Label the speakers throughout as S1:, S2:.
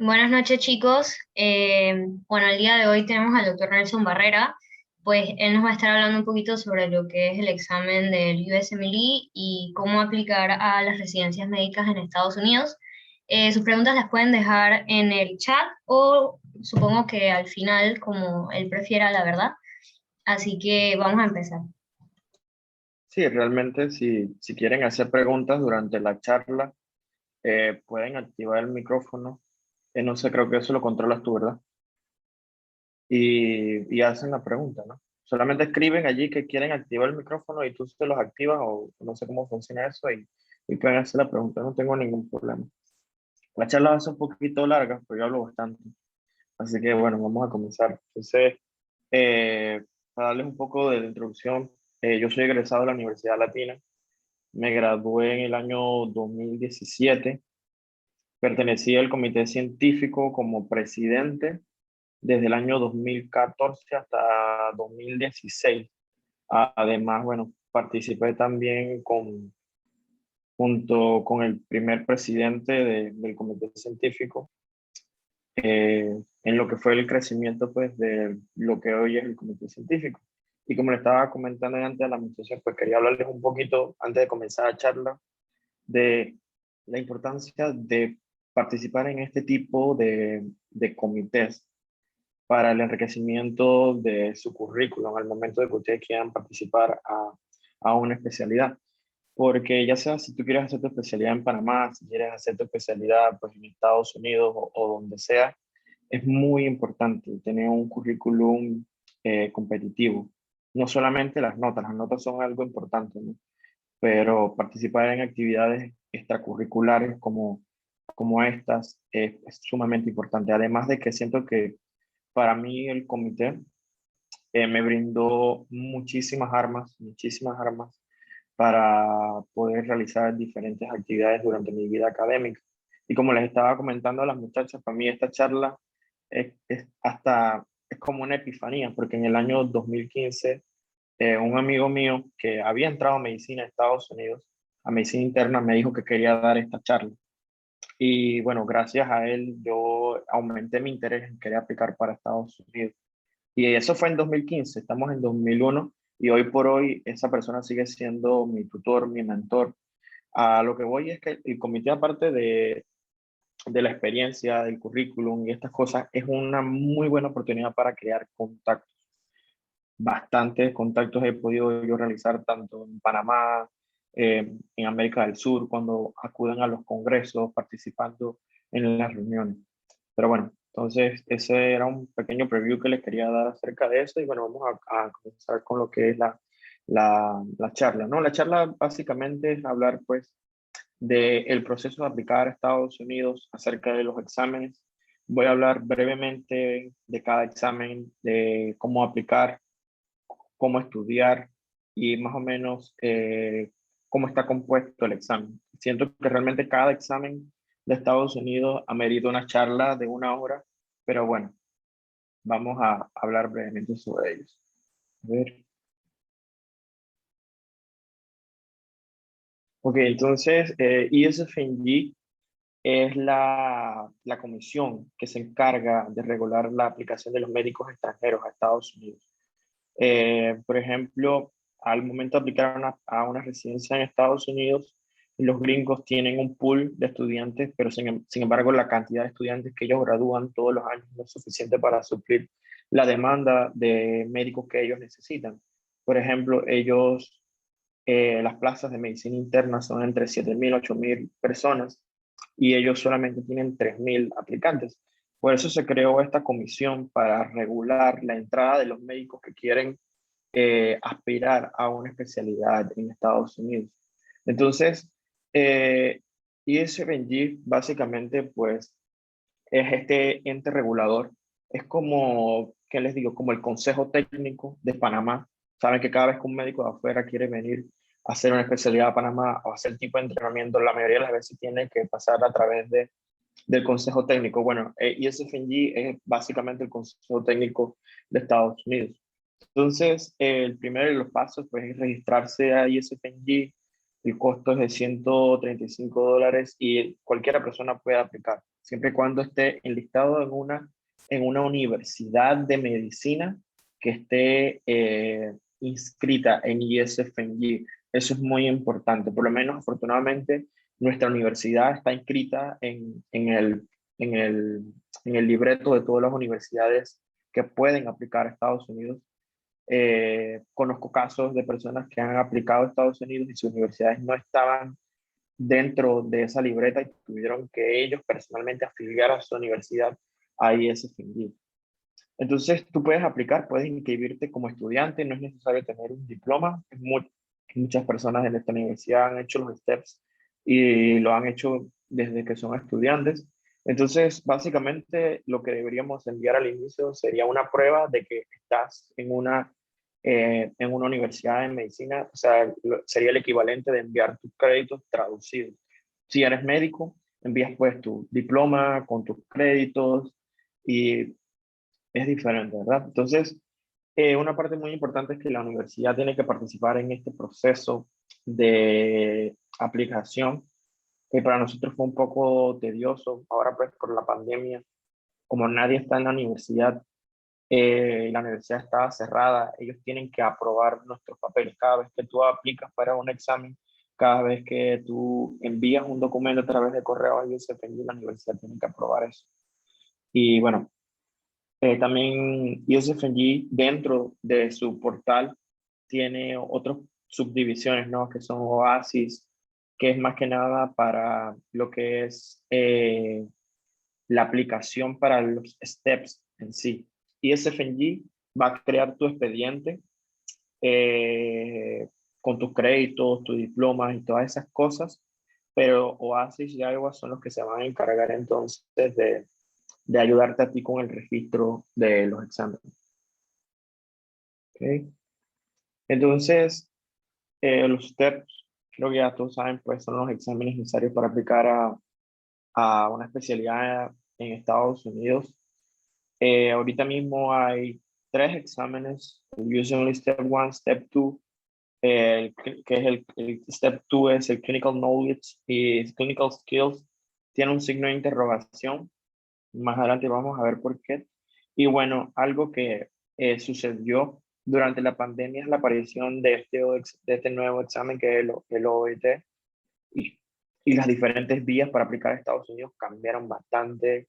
S1: Buenas noches, chicos. Bueno, el día de hoy tenemos al doctor Nelson Barrera, pues él nos va a estar hablando un poquito sobre lo que es el examen del USMLE y cómo aplicar a las residencias médicas en Estados Unidos. Sus preguntas las pueden dejar en el chat o supongo que al final, como él prefiera, la verdad. Así que vamos a empezar.
S2: Sí, realmente si quieren hacer preguntas durante la charla, pueden activar el micrófono. No sé, creo que eso lo controlas tú, ¿verdad? Y hacen la pregunta, ¿no? Solamente escriben allí que quieren activar el micrófono y tú se los activas o no sé cómo funciona eso y pueden hacer la pregunta, no tengo ningún problema. La charla va a ser un poquito larga, pero yo hablo bastante. Así que bueno, vamos a comenzar. Entonces, eh, para darles un poco de introducción, yo soy egresado de la Universidad Latina. Me gradué en el año 2017. Pertenecí al comité científico como presidente desde el año 2014 hasta 2016. Además, bueno, participé también junto con el primer presidente del comité científico en lo que fue el crecimiento pues, de lo que hoy es el comité científico. Y como le estaba comentando antes de la administración, pues quería hablarles un poquito, antes de comenzar la charla, de la importancia de participar en este tipo de comités para el enriquecimiento de su currículum al momento de que ustedes quieran participar a una especialidad. Porque ya sea si tú quieres hacer tu especialidad en Panamá, si quieres hacer tu especialidad pues, en Estados Unidos o donde sea, es muy importante tener un currículum competitivo. No solamente las notas son algo importante, ¿no? Pero participar en actividades extracurriculares como estas es sumamente importante. Además de que siento que para mí el comité me brindó muchísimas armas para poder realizar diferentes actividades durante mi vida académica. Y como les estaba comentando a las muchachas, para mí esta charla es como una epifanía, porque en el año 2015 un amigo mío que había entrado a medicina en Estados Unidos, a medicina interna, me dijo que quería dar esta charla. Y bueno, gracias a él yo aumenté mi interés en querer aplicar para Estados Unidos. Y eso fue en 2015, estamos en 2001 y hoy por hoy esa persona sigue siendo mi tutor, mi mentor. A lo que voy es que el comité, aparte de la experiencia, del currículum y estas cosas, es una muy buena oportunidad para crear contactos. Bastantes contactos he podido yo realizar tanto en Panamá, en América del Sur, cuando acuden a los congresos, participando en las reuniones. Pero bueno, entonces ese era un pequeño preview que les quería dar acerca de eso y bueno, vamos a comenzar con lo que es la charla, ¿no? La charla básicamente es hablar pues del proceso de aplicar a Estados Unidos acerca de los exámenes. Voy a hablar brevemente de cada examen, de cómo aplicar, cómo estudiar y más o menos cómo está compuesto el examen. Siento que realmente cada examen de Estados Unidos amerita una charla de una hora, pero bueno, vamos a hablar brevemente sobre ellos. A ver. Ok, entonces ESFNG es la comisión que se encarga de regular la aplicación de los médicos extranjeros a Estados Unidos. Por ejemplo, al momento de aplicar a una residencia en Estados Unidos, los gringos tienen un pool de estudiantes, pero sin embargo la cantidad de estudiantes que ellos gradúan todos los años no es suficiente para suplir la demanda de médicos que ellos necesitan. Por ejemplo, las plazas de medicina interna son entre 7.000 8.000 personas y ellos solamente tienen 3.000 aplicantes. Por eso se creó esta comisión para regular la entrada de los médicos que quieren aspirar a una especialidad en Estados Unidos. Entonces, eh, ESFNG básicamente pues es este ente regulador, es como, ¿qué les digo? Como el Consejo Técnico de Panamá. Saben que cada vez que un médico de afuera quiere venir a hacer una especialidad a Panamá o hacer tipo de entrenamiento, la mayoría de las veces tiene que pasar a través del Consejo Técnico. Bueno, ESFNG es básicamente el Consejo Técnico de Estados Unidos. Entonces, el primero de los pasos pues, es registrarse a ESFNG, El costo es de $135 y cualquiera persona puede aplicar, siempre y cuando esté enlistado en una universidad de medicina que esté inscrita en ISFNG. Eso es muy importante. Por lo menos, afortunadamente, nuestra universidad está inscrita en el, en el libreto de todas las universidades que pueden aplicar a Estados Unidos. Conozco casos de personas que han aplicado a Estados Unidos y sus universidades no estaban dentro de esa libreta y tuvieron que ellos personalmente afiliar a su universidad a ISFNG. Entonces, tú puedes aplicar, puedes inscribirte como estudiante, no es necesario tener un diploma. Muchas personas en esta universidad han hecho los steps y lo han hecho desde que son estudiantes. Entonces, básicamente, lo que deberíamos enviar al inicio sería una prueba de que estás en una universidad de medicina, o sea, sería el equivalente de enviar tus créditos traducidos. Si eres médico, envías pues tu diploma con tus créditos y es diferente, ¿verdad? Entonces, una parte muy importante es que la universidad tiene que participar en este proceso de aplicación, que para nosotros fue un poco tedioso. Ahora, pues, por la pandemia, como nadie está en la universidad estaba cerrada, ellos tienen que aprobar nuestros papeles. Cada vez que tú aplicas para un examen, cada vez que tú envías un documento a través de correo a USFNG, la universidad tiene que aprobar eso. Y bueno, también USFNG dentro de su portal tiene otras subdivisiones, ¿no? Que son Oasis, que es más que nada para lo que es la aplicación para los steps en sí. USFNG va a crear tu expediente eh, con tus créditos, tus diplomas y todas esas cosas, pero Oasis y Iowa son los que se van a encargar entonces de ayudarte a ti con el registro de los exámenes. ¿Okay? Entonces, los steps, creo que ya todos saben, pues son los exámenes necesarios para aplicar a una especialidad en Estados Unidos. Ahorita mismo hay tres exámenes, el Usually Step 1, Step 2, que es el Step 2 es el Clinical Knowledge y Clinical Skills. Tiene un signo de interrogación. Más adelante vamos a ver por qué. Y bueno, algo que sucedió durante la pandemia es la aparición de este nuevo examen que es el OET y, y las diferentes vías para aplicar a Estados Unidos cambiaron bastante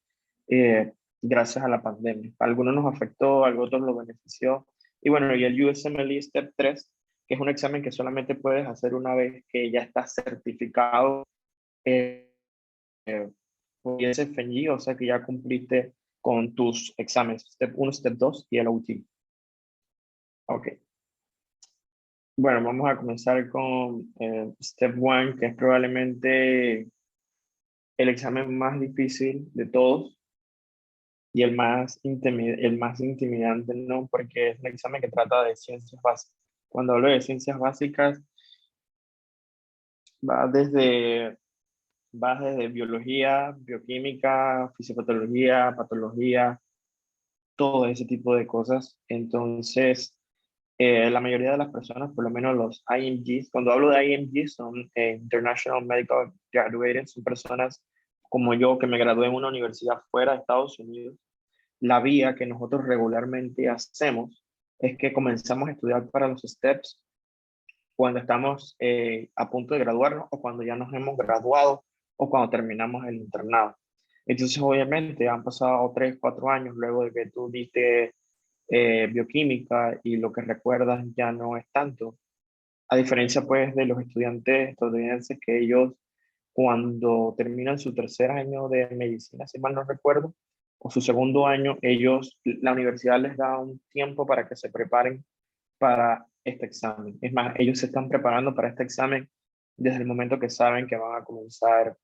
S2: eh, gracias a la pandemia. A algunos nos afectó, a otros lo benefició. Y bueno, y el USMLE Step 3, que es un examen que solamente puedes hacer una vez que ya estás certificado eh, por ISFNG, o sea que ya cumpliste con tus exámenes, Step 1, Step 2 y el OT. Ok. Bueno, vamos a comenzar con Step 1, que es probablemente el examen más difícil de todos y el más intimidante, ¿no? Porque es un examen que trata de ciencias básicas. Cuando hablo de ciencias básicas, va desde, va desde biología, bioquímica, fisiopatología, patología, todo ese tipo de cosas. Entonces, la mayoría de las personas, por lo menos los IMGs, cuando hablo de IMGs son International Medical Graduates, son personas como yo que me gradué en una universidad fuera de Estados Unidos. La vía que nosotros regularmente hacemos es que comenzamos a estudiar para los STEPS cuando estamos a punto de graduarnos o cuando ya nos hemos graduado o cuando terminamos el internado. Entonces, obviamente, han pasado 3, 4 años luego de que tú diste bioquímica y lo que recuerdas ya no es tanto. A diferencia, pues, de los estudiantes estadounidenses que ellos, cuando terminan su tercer año de medicina, si mal no recuerdo, o su segundo año, la universidad les da un tiempo para que se preparen para este examen. Es más, ellos se están preparando para este examen desde el momento que saben que van a comenzar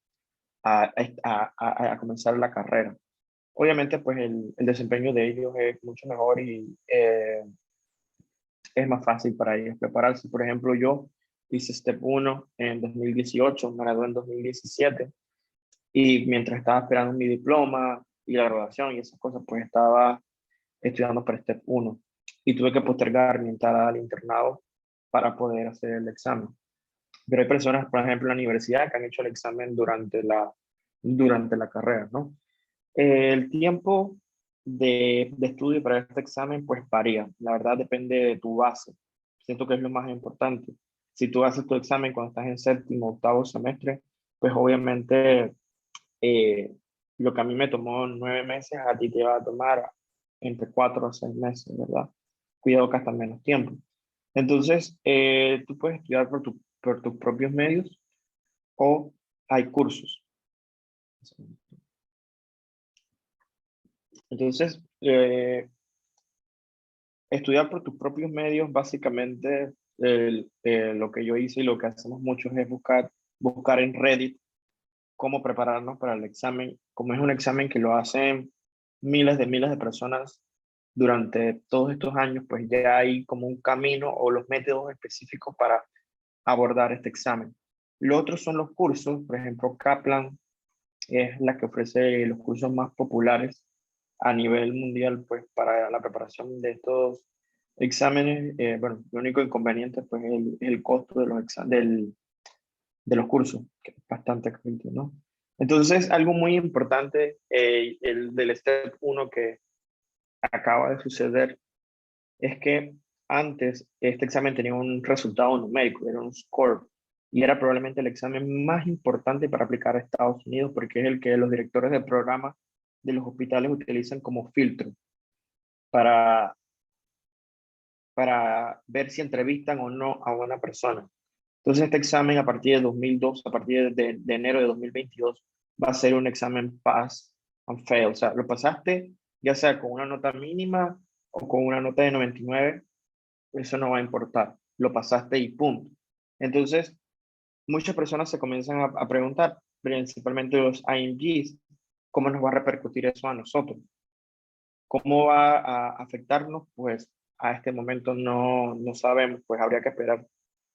S2: a comenzar la carrera. Obviamente, pues el desempeño de ellos es mucho mejor y es más fácil para ellos prepararse. Por ejemplo, yo hice Step 1 en 2018, me gradué en 2017 y mientras estaba esperando mi diploma y la graduación y esas cosas, pues estaba estudiando para Step 1 y tuve que postergar mi entrada al internado para poder hacer el examen. Pero hay personas, por ejemplo, en la universidad que han hecho el examen durante la carrera, ¿no? El tiempo de estudio para este examen pues varía. La verdad depende de tu base. Siento que es lo más importante. Si tú haces tu examen cuando estás en séptimo, octavo semestre, pues obviamente eh, lo que a mí me tomó 9 meses, a ti te va a tomar entre 4 o 6 meses, ¿verdad? Cuidado que hasta menos tiempo. Entonces, tú puedes estudiar por tus propios medios o hay cursos. Entonces, estudiar por tus propios medios, básicamente, lo que yo hice y lo que hacemos muchos es buscar en Reddit cómo prepararnos para el examen. Como es un examen que lo hacen miles de personas durante todos estos años, pues ya hay como un camino o los métodos específicos para abordar este examen. Lo otro son los cursos, por ejemplo, Kaplan es la que ofrece los cursos más populares a nivel mundial, pues para la preparación de estos exámenes. Bueno, lo único inconveniente pues es el costo de de los cursos, que es bastante caro, ¿no? Entonces, algo muy importante, el del Step 1 que acaba de suceder, es que antes este examen tenía un resultado numérico, era un score, y era probablemente el examen más importante para aplicar a Estados Unidos, porque es el que los directores de programa de los hospitales utilizan como filtro para, para ver si entrevistan o no a una persona. Entonces, este examen a partir de 2002, a partir de enero de 2022, va a ser un examen pass and fail. O sea, lo pasaste ya sea con una nota mínima o con una nota de 99, eso no va a importar. Lo pasaste y punto. Entonces, muchas personas se comienzan a preguntar, principalmente los IMGs, ¿cómo nos va a repercutir eso a nosotros? ¿Cómo va a afectarnos? Pues a este momento no sabemos, pues habría que esperar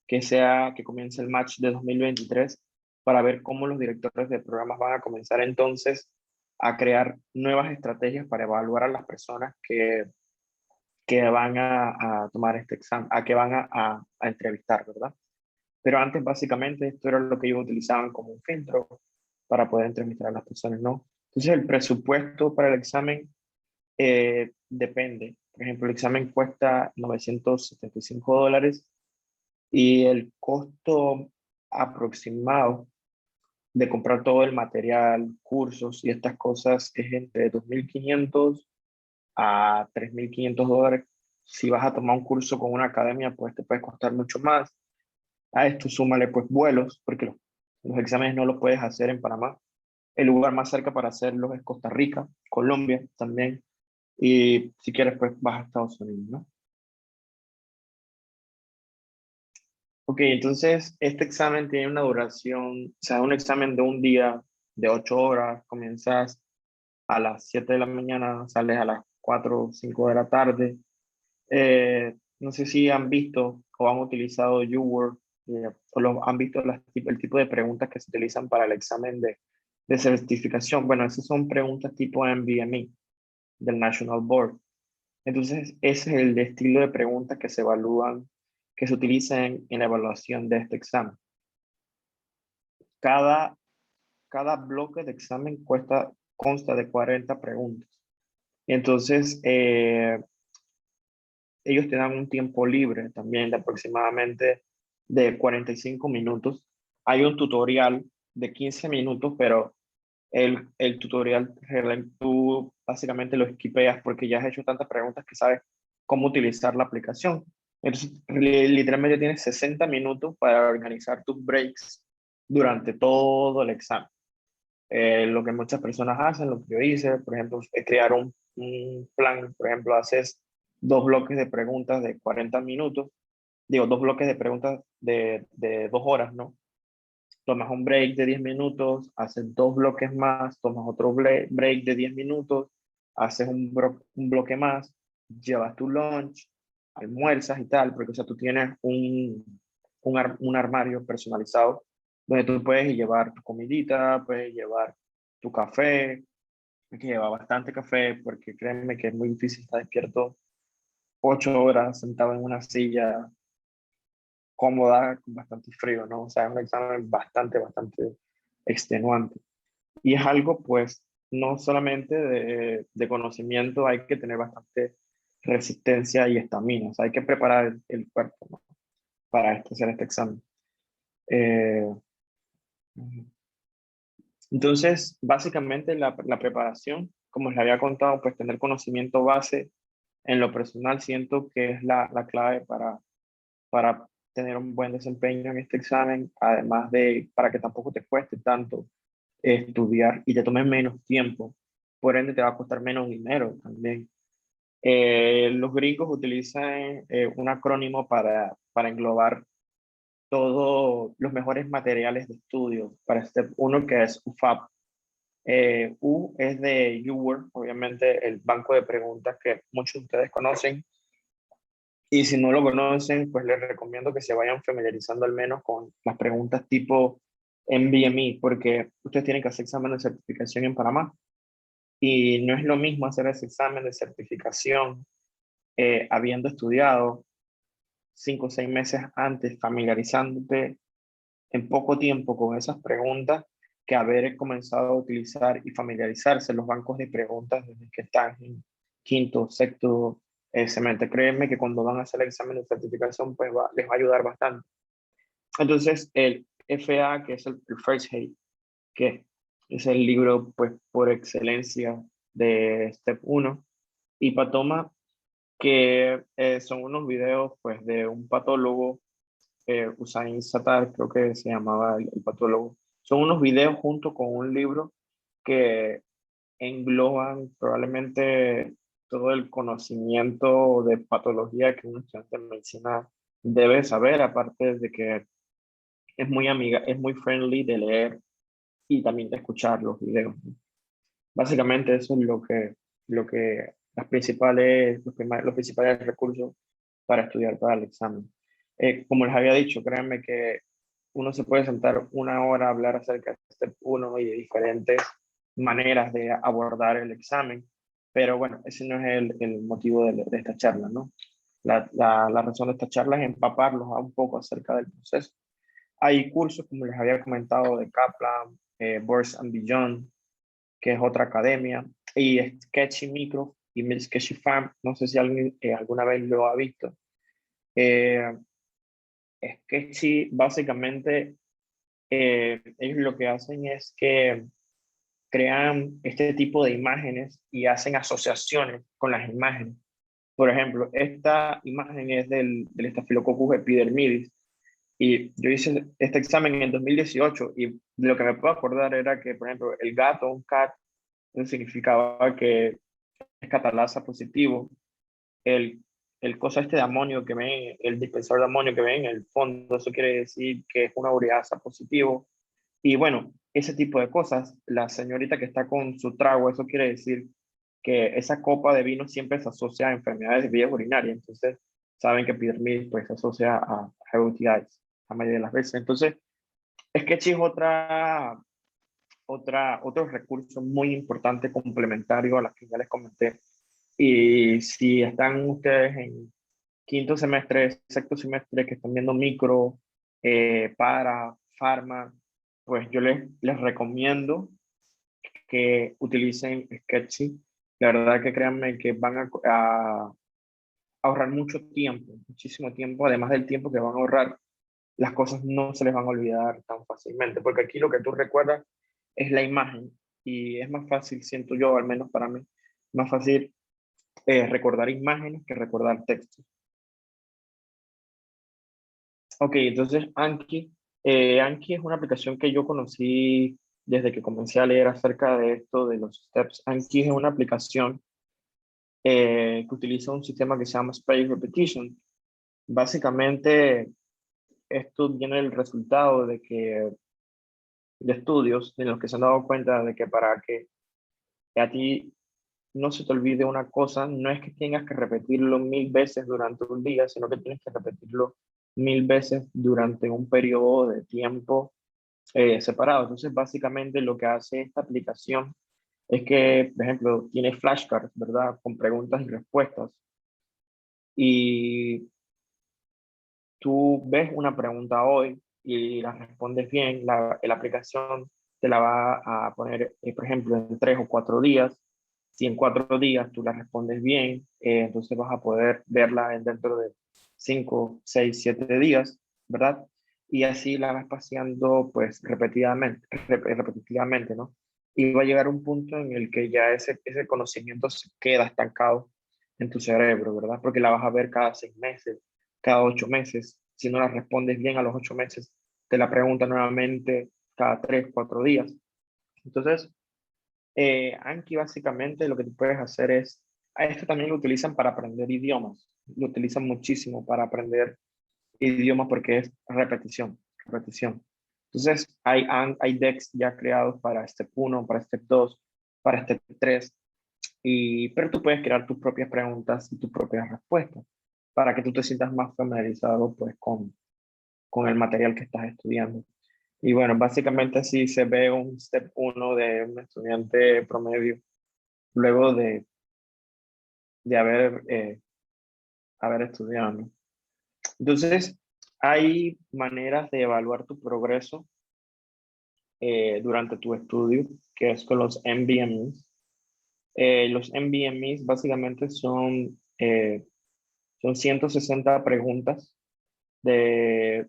S2: que comience el match de 2023 para ver cómo los directores de programas van a comenzar entonces a crear nuevas estrategias para evaluar a las personas que van a tomar este examen, a que van a entrevistar, ¿verdad? Pero antes básicamente esto era lo que ellos utilizaban como un filtro para poder entrevistar a las personas, ¿no? Entonces el presupuesto para el examen depende. Por ejemplo, el examen cuesta $975 y el costo aproximado de comprar todo el material, cursos y estas cosas es entre 2.500 a $3.500. Si vas a tomar un curso con una academia, pues te puede costar mucho más. A esto súmale pues vuelos, porque los exámenes no los puedes hacer en Panamá. El lugar más cerca para hacerlos es Costa Rica, Colombia también. Y si quieres, pues vas a Estados Unidos, ¿no? Ok, entonces este examen tiene una duración, o sea, un examen de un día de 8 horas, comienzas a las 7 de la mañana, sales a las 4 o 5 de la tarde. No sé si han visto o han utilizado YouWord o han visto el tipo de preguntas que se utilizan para el examen de certificación. Bueno, esas son preguntas tipo NBME del National Board. Entonces, ese es el estilo de preguntas que se evalúan, que se utilizan en la evaluación de este examen. Cada, cada bloque de examen consta de 40 preguntas. Entonces, ellos te dan un tiempo libre también de aproximadamente de 45 minutos. Hay un tutorial de 15 minutos, pero el tutorial tú básicamente lo esquipeas porque ya has hecho tantas preguntas que sabes cómo utilizar la aplicación. Entonces, literalmente tienes 60 minutos para organizar tus breaks durante todo el examen. Lo que muchas personas hacen, lo que yo hice, por ejemplo, es crear un plan. Por ejemplo, haces 2 bloques de preguntas de 40 minutos, digo, 2 bloques de preguntas de 2 horas, ¿no? Tomas un break de 10 minutos, haces 2 bloques más, tomas otro break de 10 minutos, haces un bloque más, llevas tu lunch, almuerzas y tal, porque o sea, tú tienes un armario personalizado donde tú puedes llevar tu comidita, puedes llevar tu café, hay que llevar bastante café porque créeme que es muy difícil estar despierto 8 horas sentado en una silla cómoda, con bastante frío, ¿no? O sea, es un examen bastante extenuante. Y es algo, pues, no solamente de conocimiento, hay que tener bastante resistencia y estamina, o sea, hay que preparar el cuerpo, ¿no? Para hacer este examen. Eh, entonces, básicamente la preparación, como les había contado, pues tener conocimiento base en lo personal siento que es la clave para tener un buen desempeño en este examen, además de para que tampoco te cueste tanto estudiar y te tome menos tiempo, por ende te va a costar menos dinero también. Los gringos utilizan un acrónimo para englobar todos los mejores materiales de estudio para Step 1, que es UFAP. U es de UWorld, obviamente el banco de preguntas que muchos de ustedes conocen. Y si no lo conocen, pues les recomiendo que se vayan familiarizando al menos con las preguntas tipo NVMe, porque ustedes tienen que hacer examen de certificación en Panamá. Y no es lo mismo hacer ese examen de certificación habiendo estudiado 5 o 6 meses antes, familiarizándote en poco tiempo con esas preguntas, que haber comenzado a utilizar y familiarizarse los bancos de preguntas desde que están en quinto, sexto semestre. Créeme que cuando van a hacer el examen de certificación, pues les va a ayudar bastante. Entonces, el FA, que es el First Aid, que es el libro pues por excelencia de Step 1, y Patoma, que son unos videos pues de un patólogo, Usain Satar, creo que se llamaba el patólogo. Son unos videos junto con un libro que engloban probablemente todo el conocimiento de patología que un estudiante de medicina debe saber, aparte de que es muy friendly de leer y también de escuchar los videos, ¿no? Básicamente eso es los principales recursos para estudiar para el examen. Como les había dicho, créanme que uno se puede sentar 1 hora a hablar acerca de Step 1 y de diferentes maneras de abordar el examen, pero bueno, ese no es el motivo de esta charla, ¿no? La razón de esta charla es empaparlos a un poco acerca del proceso. Hay cursos, como les había comentado, de Kaplan, Burst and Beyond, que es otra academia, y Sketchy Micro y Sketchy Farm, no sé si alguien alguna vez lo ha visto. Eh, Sketchy, básicamente, ellos lo que hacen es que crean este tipo de imágenes y hacen asociaciones con las imágenes. Por ejemplo, esta imagen es del Staphylococcus epidermidis, y yo hice este examen en el 2018 y de lo que me puedo acordar era que, por ejemplo, el gato, un cat, eso significaba que es catalasa positivo. El, el cosa este de amonio que ven, el dispensador de amonio que ven en el fondo, eso quiere decir que es una ureasa positivo. Y bueno, ese tipo de cosas, la señorita que está con su trago, eso quiere decir que esa copa de vino siempre se asocia a enfermedades de vías urinarias. Entonces, saben que epidermidis pues se asocia a UTIs la mayoría de las veces. Entonces, Sketchy es otro recurso muy importante complementario a las que ya les comenté. Y si están ustedes en quinto semestre, sexto semestre, que están viendo micro, para, farma, pues yo les recomiendo que utilicen Sketchy. La verdad que créanme que van a ahorrar mucho tiempo, muchísimo tiempo, además del tiempo que van a ahorrar, las cosas no se les van a olvidar tan fácilmente, porque aquí lo que tú recuerdas es la imagen y es más fácil, siento yo, al menos para mí, más fácil recordar imágenes que recordar textos. Ok, entonces Anki, Anki es una aplicación que yo conocí desde que comencé a leer acerca de esto, de los steps. Anki es una aplicación que utiliza un sistema que se llama Space Repetition. Básicamente, esto viene del resultado de estudios en los que se han dado cuenta de que para que a ti no se te olvide una cosa, no es que tengas que repetirlo 1000 veces durante un día, sino que tienes que repetirlo 1000 veces durante un periodo de tiempo separado. Entonces, básicamente lo que hace esta aplicación es que, por ejemplo, tiene flashcards, ¿verdad? Con preguntas y respuestas. Y tú ves una pregunta hoy y la respondes bien, la aplicación te la va a poner, por ejemplo, en 3 o 4 días. Si en 4 días tú la respondes bien, entonces vas a poder verla dentro de 5, 6, 7 días, ¿verdad? Y así la vas paseando pues repetitivamente, ¿no? Y va a llegar un punto en el que ya ese conocimiento se queda estancado en tu cerebro, ¿verdad? Porque la vas a ver cada 6 meses, cada 8 meses. Si no la respondes bien a los 8 meses, te la pregunta nuevamente cada 3, 4 días. Entonces, Anki básicamente lo que tú puedes hacer es, a esto también lo utilizan para aprender idiomas, lo utilizan muchísimo para aprender idiomas porque es repetición, repetición. Entonces, hay decks ya creados para Step 1, para Step 2, para Step 3, pero tú puedes crear tus propias preguntas y tus propias respuestas para que tú te sientas más familiarizado pues con el material que estás estudiando. Y bueno, básicamente así se ve un Step 1 de un estudiante promedio luego de haber estudiado, ¿no? Entonces, hay maneras de evaluar tu progreso durante tu estudio, que es con los MBMEs. Los MBMEs básicamente son 160 preguntas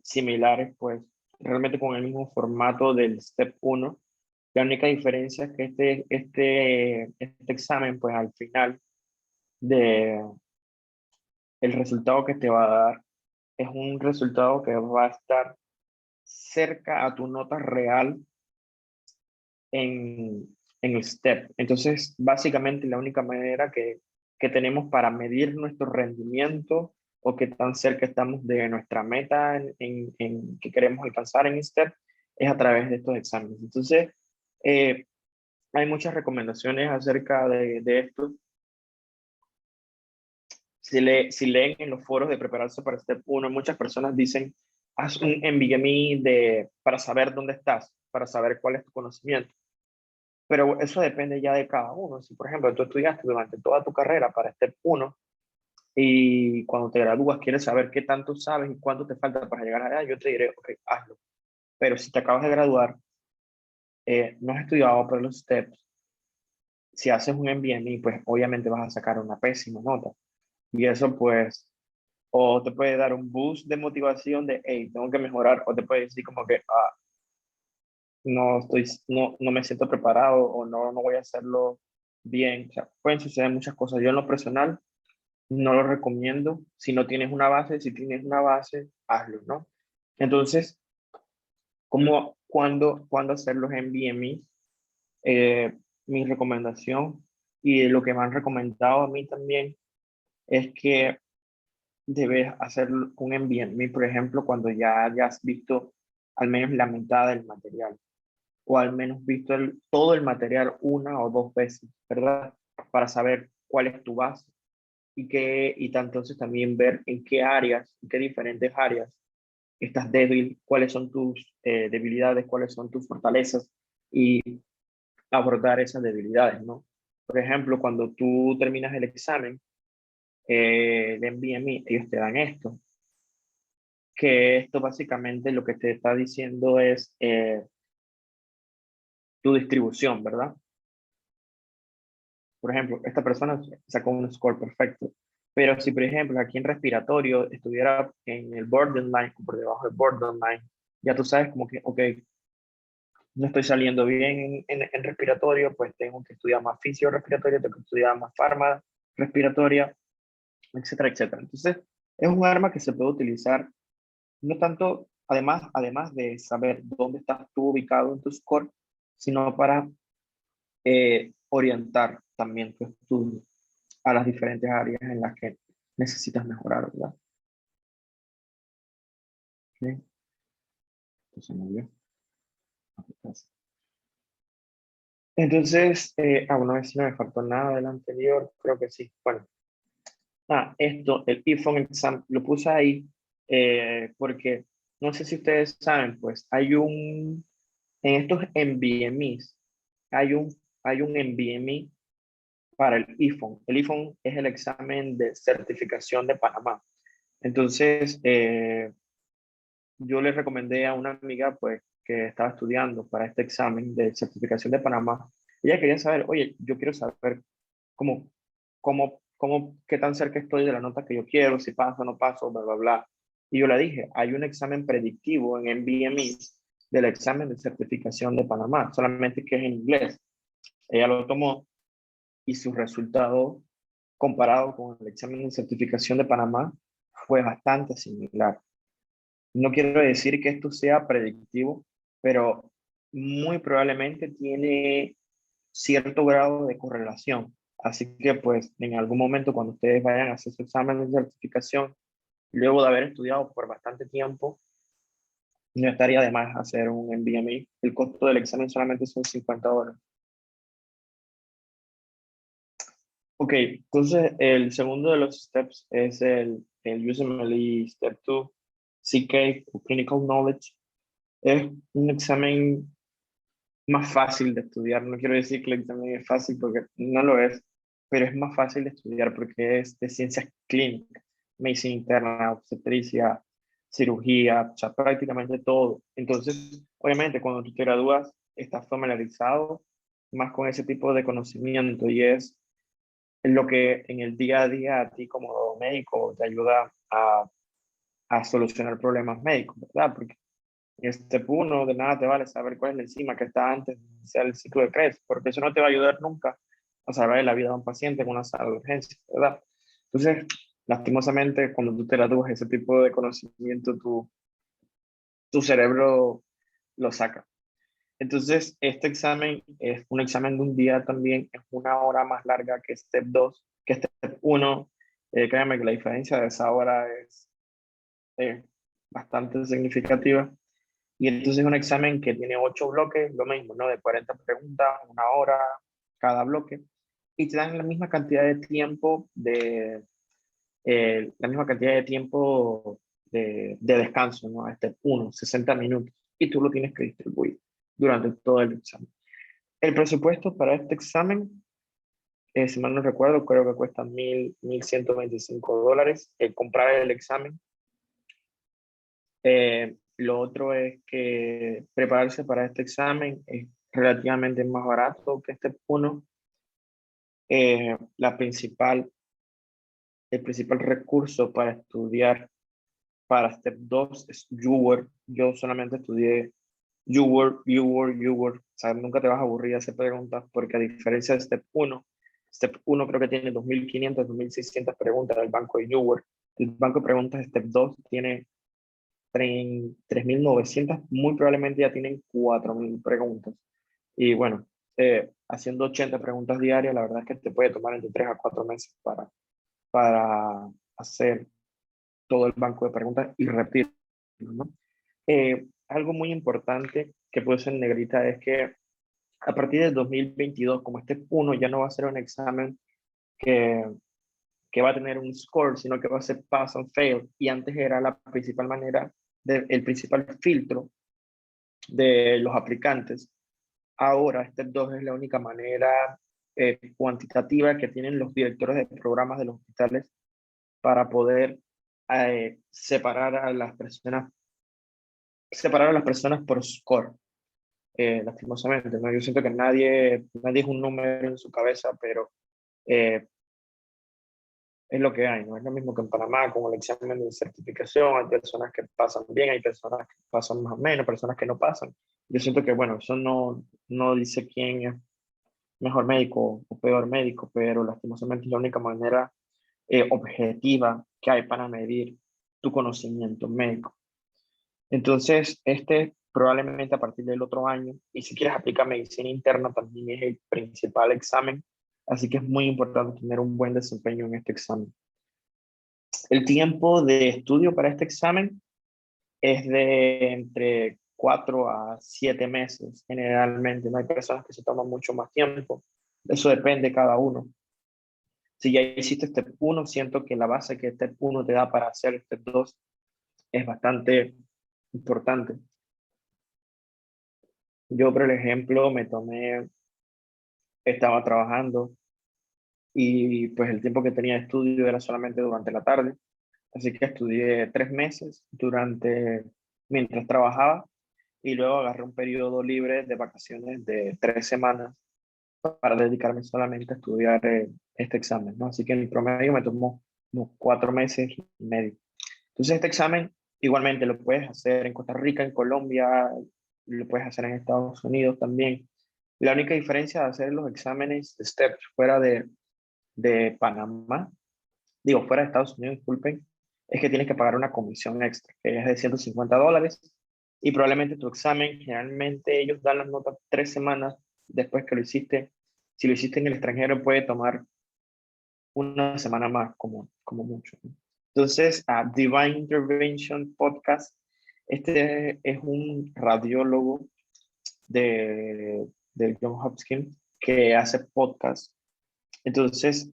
S2: similares, pues realmente con el mismo formato del Step 1. La única diferencia es que este examen, pues al final de el resultado que te va a dar es un resultado que va a estar cerca a tu nota real en el STEP. Entonces, básicamente la única manera que tenemos para medir nuestro rendimiento o qué tan cerca estamos de nuestra meta en que queremos alcanzar en STEP es a través de estos exámenes. Entonces, eh, hay muchas recomendaciones acerca de esto. Si leen en los foros de prepararse para Step 1, muchas personas dicen, haz un MBME para saber dónde estás, para saber cuál es tu conocimiento. Pero eso depende ya de cada uno. Si, por ejemplo, tú estudiaste durante toda tu carrera para Step 1 y cuando te gradúas quieres saber qué tanto sabes y cuánto te falta para llegar allá, yo te diré, ok, hazlo. Pero si te acabas de graduar, no has estudiado por los steps, si haces un MBME, pues obviamente vas a sacar una pésima nota. Y eso pues, o te puede dar un boost de motivación de, hey, tengo que mejorar, o te puede decir como que, no me siento preparado o no voy a hacerlo bien. O sea, pueden suceder muchas cosas. Yo en lo personal no lo recomiendo. Si no tienes una base, si tienes una base, hazlo, ¿no? Entonces, ¿cuándo hacer los MBME? Mi recomendación y lo que me han recomendado a mí también es que debes hacer un MBME, por ejemplo, cuando ya hayas visto al menos la mitad del material o al menos visto todo el material 1 o 2 veces, ¿verdad? Para saber cuál es tu base y entonces también ver en qué áreas, en qué diferentes áreas estás débil, cuáles son tus debilidades, cuáles son tus fortalezas y abordar esas debilidades, ¿no? Por ejemplo, cuando tú terminas el examen de MBME, ellos te dan esto, que esto básicamente lo que te está diciendo es tu distribución, ¿verdad? Por ejemplo, esta persona sacó un score perfecto, pero si, por ejemplo, aquí en respiratorio estuviera en el borderline o por debajo del borderline, ya tú sabes como que, ok, no estoy saliendo bien en respiratorio, pues tengo que estudiar más fisio respiratorio, tengo que estudiar más farma respiratoria, etcétera, etcétera. Entonces, es un arma que se puede utilizar, no tanto, además de saber dónde estás tú ubicado en tu score, sino para orientar también tu estudio a las diferentes áreas en las que necesitas mejorar, ¿verdad? Ok, entonces, muy bien. Entonces, bueno, a ver si no me faltó nada del anterior, creo que sí. Bueno, el iPhone exam, lo puse ahí porque no sé si ustedes saben, pues en estos NVMEs, hay un NVMe para el iPhone. El iPhone es el examen de certificación de Panamá. Entonces, yo le recomendé a una amiga pues que estaba estudiando para este examen de certificación de Panamá. Ella quería saber, oye, yo quiero saber cómo, qué tan cerca estoy de la nota que yo quiero, si paso o no paso, bla, bla, bla. Y yo le dije, hay un examen predictivo en NBME del examen de certificación de Panamá, solamente que es en inglés. Ella lo tomó y su resultado comparado con el examen de certificación de Panamá fue bastante similar. No quiero decir que esto sea predictivo, pero muy probablemente tiene cierto grado de correlación. Así que pues en algún momento cuando ustedes vayan a hacer su examen de certificación, luego de haber estudiado por bastante tiempo, no estaría de más hacer un NBME. El costo del examen solamente son $50. Ok, entonces el segundo de los steps es el USMLE Step 2, CK, o Clinical Knowledge. Es un examen más fácil de estudiar. No quiero decir que el examen es fácil porque no lo es, pero es más fácil de estudiar porque es de ciencias clínicas, medicina interna, obstetricia, cirugía, o sea, prácticamente todo. Entonces, obviamente, cuando tú te gradúas, estás familiarizado más con ese tipo de conocimiento y es lo que en el día a día a ti como médico te ayuda a solucionar problemas médicos, ¿verdad? Porque step 1 de nada te vale saber cuál es la enzima que está antes de iniciar el ciclo de Krebs, porque eso no te va a ayudar nunca a salvar la vida de un paciente en una sala de urgencia, ¿verdad? Entonces, lastimosamente, cuando tú te gradúas ese tipo de conocimiento, tu cerebro lo saca. Entonces, este examen es un examen de un día también, es una hora más larga que Step 2, que Step 1. Créanme que la diferencia de esa hora es bastante significativa. Y entonces es un examen que tiene 8 bloques, lo mismo, ¿no? De 40 preguntas, una hora cada bloque. Y te dan la misma cantidad de tiempo la misma cantidad de tiempo de descanso, ¿no? Este 60 minutos. Y tú lo tienes que distribuir durante todo el examen. El presupuesto para este examen, si mal no recuerdo, creo que cuesta $1,125 comprar el examen. Lo otro es que prepararse para este examen es relativamente más barato que Step 1. Eh, la principal, el principal recurso para estudiar para Step 2 es UWorld. Yo solamente estudié UWorld. O sea, nunca te vas a aburrir de hacer preguntas porque a diferencia de Step 1 creo que tiene 2.500, 2.600 preguntas del banco de UWorld. El banco de preguntas Step 2 tiene 3.900, muy probablemente ya tienen 4.000 preguntas. Y bueno, haciendo 80 preguntas diarias, la verdad es que te puede tomar entre 3 a 4 meses para hacer todo el banco de preguntas y repetirlo, ¿no? Algo muy importante que puse en negrita es que a partir del 2022, como este 1 ya no va a ser un examen que, que va a tener un score, sino que va a ser pass and fail. Y antes era la principal manera, el principal filtro de los aplicantes. Ahora, Step 2 es la única manera cuantitativa que tienen los directores de programas de los hospitales para poder separar a las personas por score, lastimosamente, ¿no? Yo siento que nadie es un número en su cabeza, pero eh, es lo que hay, ¿no? Es lo mismo que en Panamá con el examen de certificación, hay personas que pasan bien, hay personas que pasan más o menos, personas que no pasan. Yo siento que, bueno, eso no dice quién es mejor médico o peor médico, pero lastimosamente es la única manera objetiva que hay para medir tu conocimiento médico. Entonces, este probablemente a partir del otro año, y si quieres aplicar medicina interna, también es el principal examen, así que es muy importante tener un buen desempeño en este examen. El tiempo de estudio para este examen es de entre 4 a 7 meses, generalmente. No hay personas que se toman mucho más tiempo, eso depende de cada uno. Si ya hiciste Step 1, siento que la base que Step 1 te da para hacer Step 2 es bastante importante. Yo, por ejemplo, estaba trabajando y pues el tiempo que tenía de estudio era solamente durante la tarde, así que estudié 3 meses durante mientras trabajaba y luego agarré un periodo libre de vacaciones de 3 semanas para dedicarme solamente a estudiar este examen, ¿no? Así que en promedio me tomó unos 4 meses y medio. Entonces este examen igualmente lo puedes hacer en Costa Rica, en Colombia, lo puedes hacer en Estados Unidos también. La única diferencia de hacer los exámenes de STEP fuera de Panamá, digo, fuera de Estados Unidos, disculpen, es que tienes que pagar una comisión extra, que es de $150, y probablemente tu examen, generalmente ellos dan las notas 3 semanas después que lo hiciste. Si lo hiciste en el extranjero, puede tomar una semana más, como mucho, ¿no? Entonces, a Divine Intervention Podcast, este es un radiólogo de John Hopkins que hace podcast. Entonces,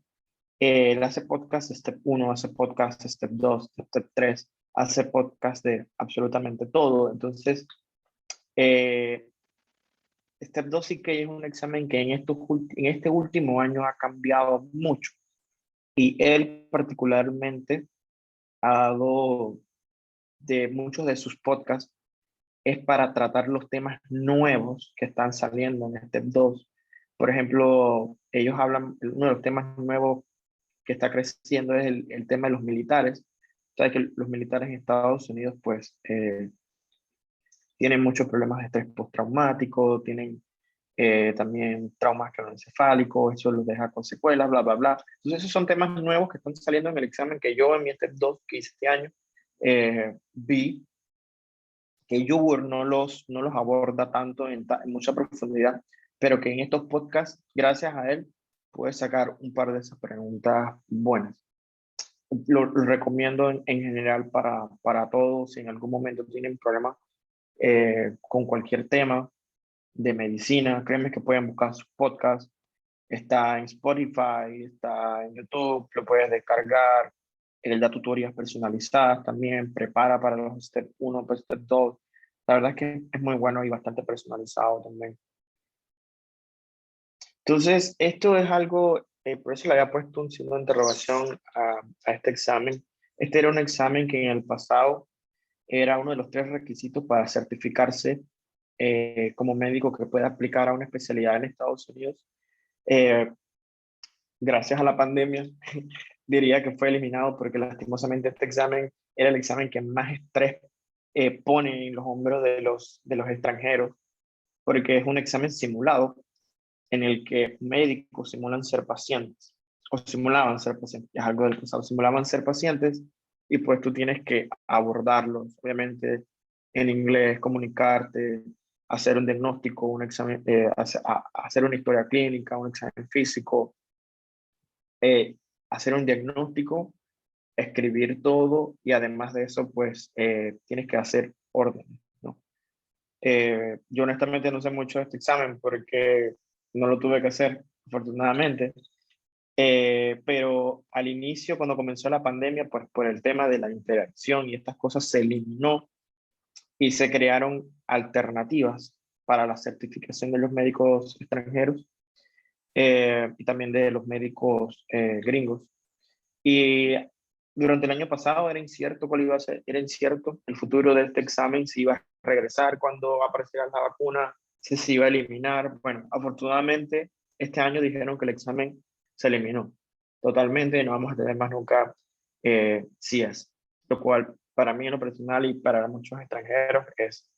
S2: él hace podcast Step 1, hace podcast Step 2, Step 3, hace podcast de absolutamente todo. Entonces, eh, Step 2 sí que es un examen que en este último año ha cambiado mucho. Y él particularmente ha dado de muchos de sus podcasts es para tratar los temas nuevos que están saliendo en Step 2. Por ejemplo, ellos hablan, uno de los temas nuevos que está creciendo es el tema de los militares. Sabes que los militares en Estados Unidos pues tienen muchos problemas de estrés postraumático, tienen también traumas craneoencefálicos, eso los deja con secuelas, bla, bla, bla. Entonces esos son temas nuevos que están saliendo en el examen que yo en mi Step 2 que hice este año vi que YouWord no los aborda tanto en mucha profundidad, pero que en estos podcasts, gracias a él, puedes sacar un par de esas preguntas buenas. Lo recomiendo en general para todos. Si en algún momento tienen problemas con cualquier tema de medicina, créeme que pueden buscar sus podcasts. Está en Spotify, está en YouTube, lo puedes descargar. Él da tutorías personalizadas también, prepara para los Step 1, pues Step 2. La verdad es que es muy bueno y bastante personalizado también. Entonces, esto es algo, por eso le había puesto un signo de interrogación a este examen. Este era un examen que en el pasado era uno de los 3 requisitos para certificarse como médico que pueda aplicar a una especialidad en Estados Unidos. Eh, Gracias a la pandemia, diría que fue eliminado porque lastimosamente este examen era el examen que más estrés pone en los hombros de los extranjeros, porque es un examen simulado en el que médicos simulan ser pacientes, o simulaban ser pacientes, es algo del pasado, simulaban ser pacientes, y pues tú tienes que abordarlos, obviamente en inglés, comunicarte, hacer un diagnóstico, un examen, hacer una historia clínica, un examen físico, hacer un diagnóstico, escribir todo, y además de eso, pues tienes que hacer órdenes, ¿no? Yo honestamente no sé mucho de este examen porque no lo tuve que hacer, afortunadamente. Pero al inicio, cuando comenzó la pandemia, pues por el tema de la interacción y estas cosas se eliminó y se crearon alternativas para la certificación de los médicos extranjeros y también de los médicos gringos. Y durante el año pasado era incierto cuál iba a ser, era incierto el futuro de este examen, si iba a regresar cuando apareciera la vacuna, si se iba a eliminar. Bueno, afortunadamente este año dijeron que el examen se eliminó totalmente y no vamos a tener más nunca CIES, lo cual para mí en lo personal y para muchos extranjeros es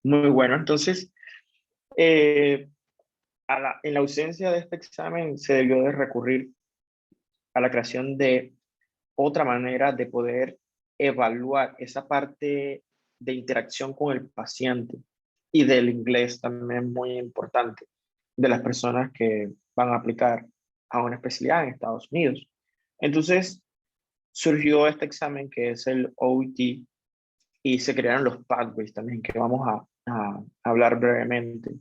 S2: muy bueno. Entonces, eh, en la ausencia de este examen se debió de recurrir a la creación de otra manera de poder evaluar esa parte de interacción con el paciente, y del inglés también muy importante de las personas que van a aplicar a una especialidad en Estados Unidos. Entonces surgió este examen que es el OET y se crearon los pathways también que vamos a hablar brevemente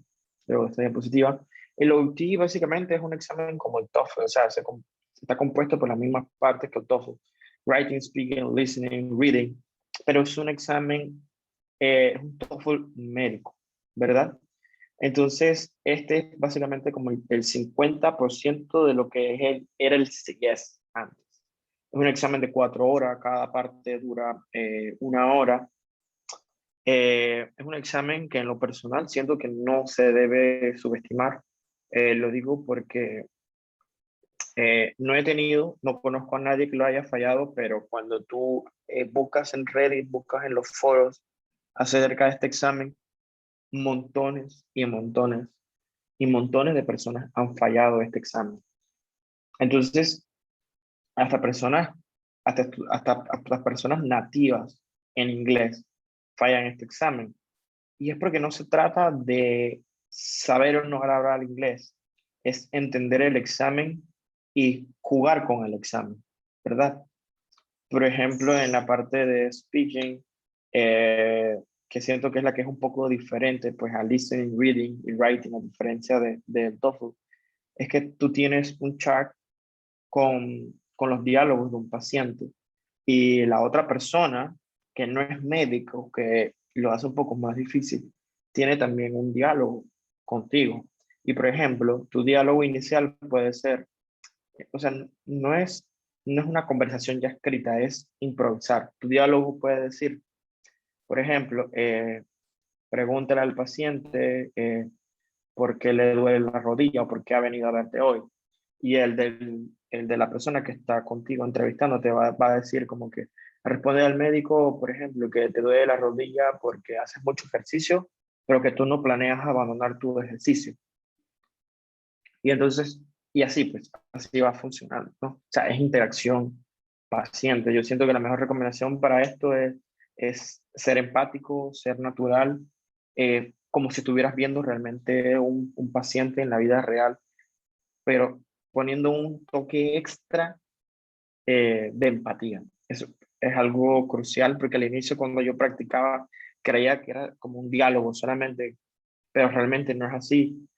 S2: luego de esta diapositiva. El OET básicamente es un examen como el TOEFL, o sea, está compuesto por las mismas partes que el TOEFL: writing, speaking, listening, reading, pero es un examen, es un TOEFL médico, ¿verdad? Entonces, este es básicamente como el 50% de lo que era el CIES antes. Es un examen de 4 horas, cada parte dura 1 hora, Es un examen que en lo personal siento que no se debe subestimar. Lo digo porque no he tenido, no conozco a nadie que lo haya fallado, pero cuando tú buscas en Reddit, buscas en los foros acerca de este examen, montones y montones y montones de personas han fallado este examen. Entonces, hasta personas, hasta personas nativas en inglés fallan este examen. Y es porque no se trata de saber o no hablar inglés, es entender el examen y jugar con el examen, ¿verdad? Por ejemplo, en la parte de speaking, que siento que es la que es un poco diferente, pues a listening, reading y writing, a diferencia del TOEFL, es que tú tienes un chart con los diálogos de un paciente y la otra persona, que no es médico, que lo hace un poco más difícil, tiene también un diálogo contigo. Y por ejemplo, tu diálogo inicial puede ser, o sea, no es una conversación ya escrita, es improvisar. Tu diálogo puede decir, por ejemplo, pregúntale al paciente por qué le duele la rodilla o por qué ha venido a verte hoy. Y el de la persona que está contigo entrevistando te va a decir como que responde al médico, por ejemplo, que te duele la rodilla porque haces mucho ejercicio, pero que tú no planeas abandonar tu ejercicio. Y entonces, y así pues, así va funcionando, ¿no? O sea, es interacción paciente. Yo siento que la mejor recomendación para esto es ser empático, ser natural, como si estuvieras viendo realmente un paciente en la vida real, pero poniendo un toque extra de empatía. Eso es algo crucial porque al inicio cuando yo practicaba creía que era como un diálogo solamente, pero realmente no es así.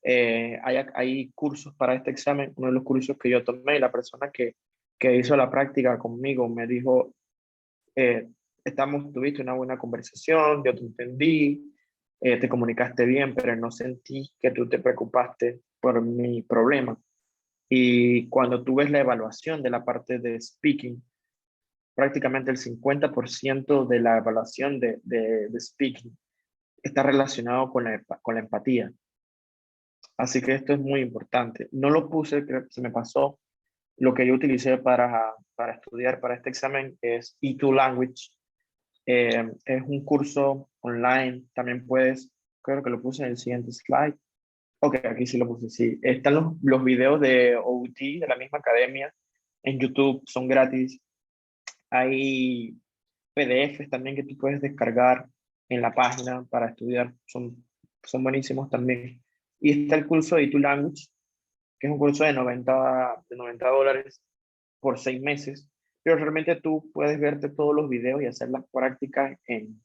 S2: Hay cursos para este examen. Uno de los cursos que yo tomé, la persona que hizo la práctica conmigo me dijo, eh, tuviste una buena conversación, yo te entendí, te comunicaste bien, pero no sentí que tú te preocupaste por mi problema. Y cuando tú ves la evaluación de la parte de speaking, prácticamente el 50% de la evaluación de speaking está relacionado con la empatía. Así que esto es muy importante. No lo puse, creo que se me pasó. Lo que yo utilicé para estudiar para este examen es E2 Language. Es un curso online. También puedes, creo que lo puse en el siguiente slide. Ok, aquí sí lo puse, sí. Están los videos de OUT de la misma academia en YouTube, son gratis. Hay PDFs también que tú puedes descargar en la página para estudiar, son buenísimos también. Y está el curso de E2 Language, que es un curso de $90 por 6 meses, pero realmente tú puedes verte todos los videos y hacer las prácticas en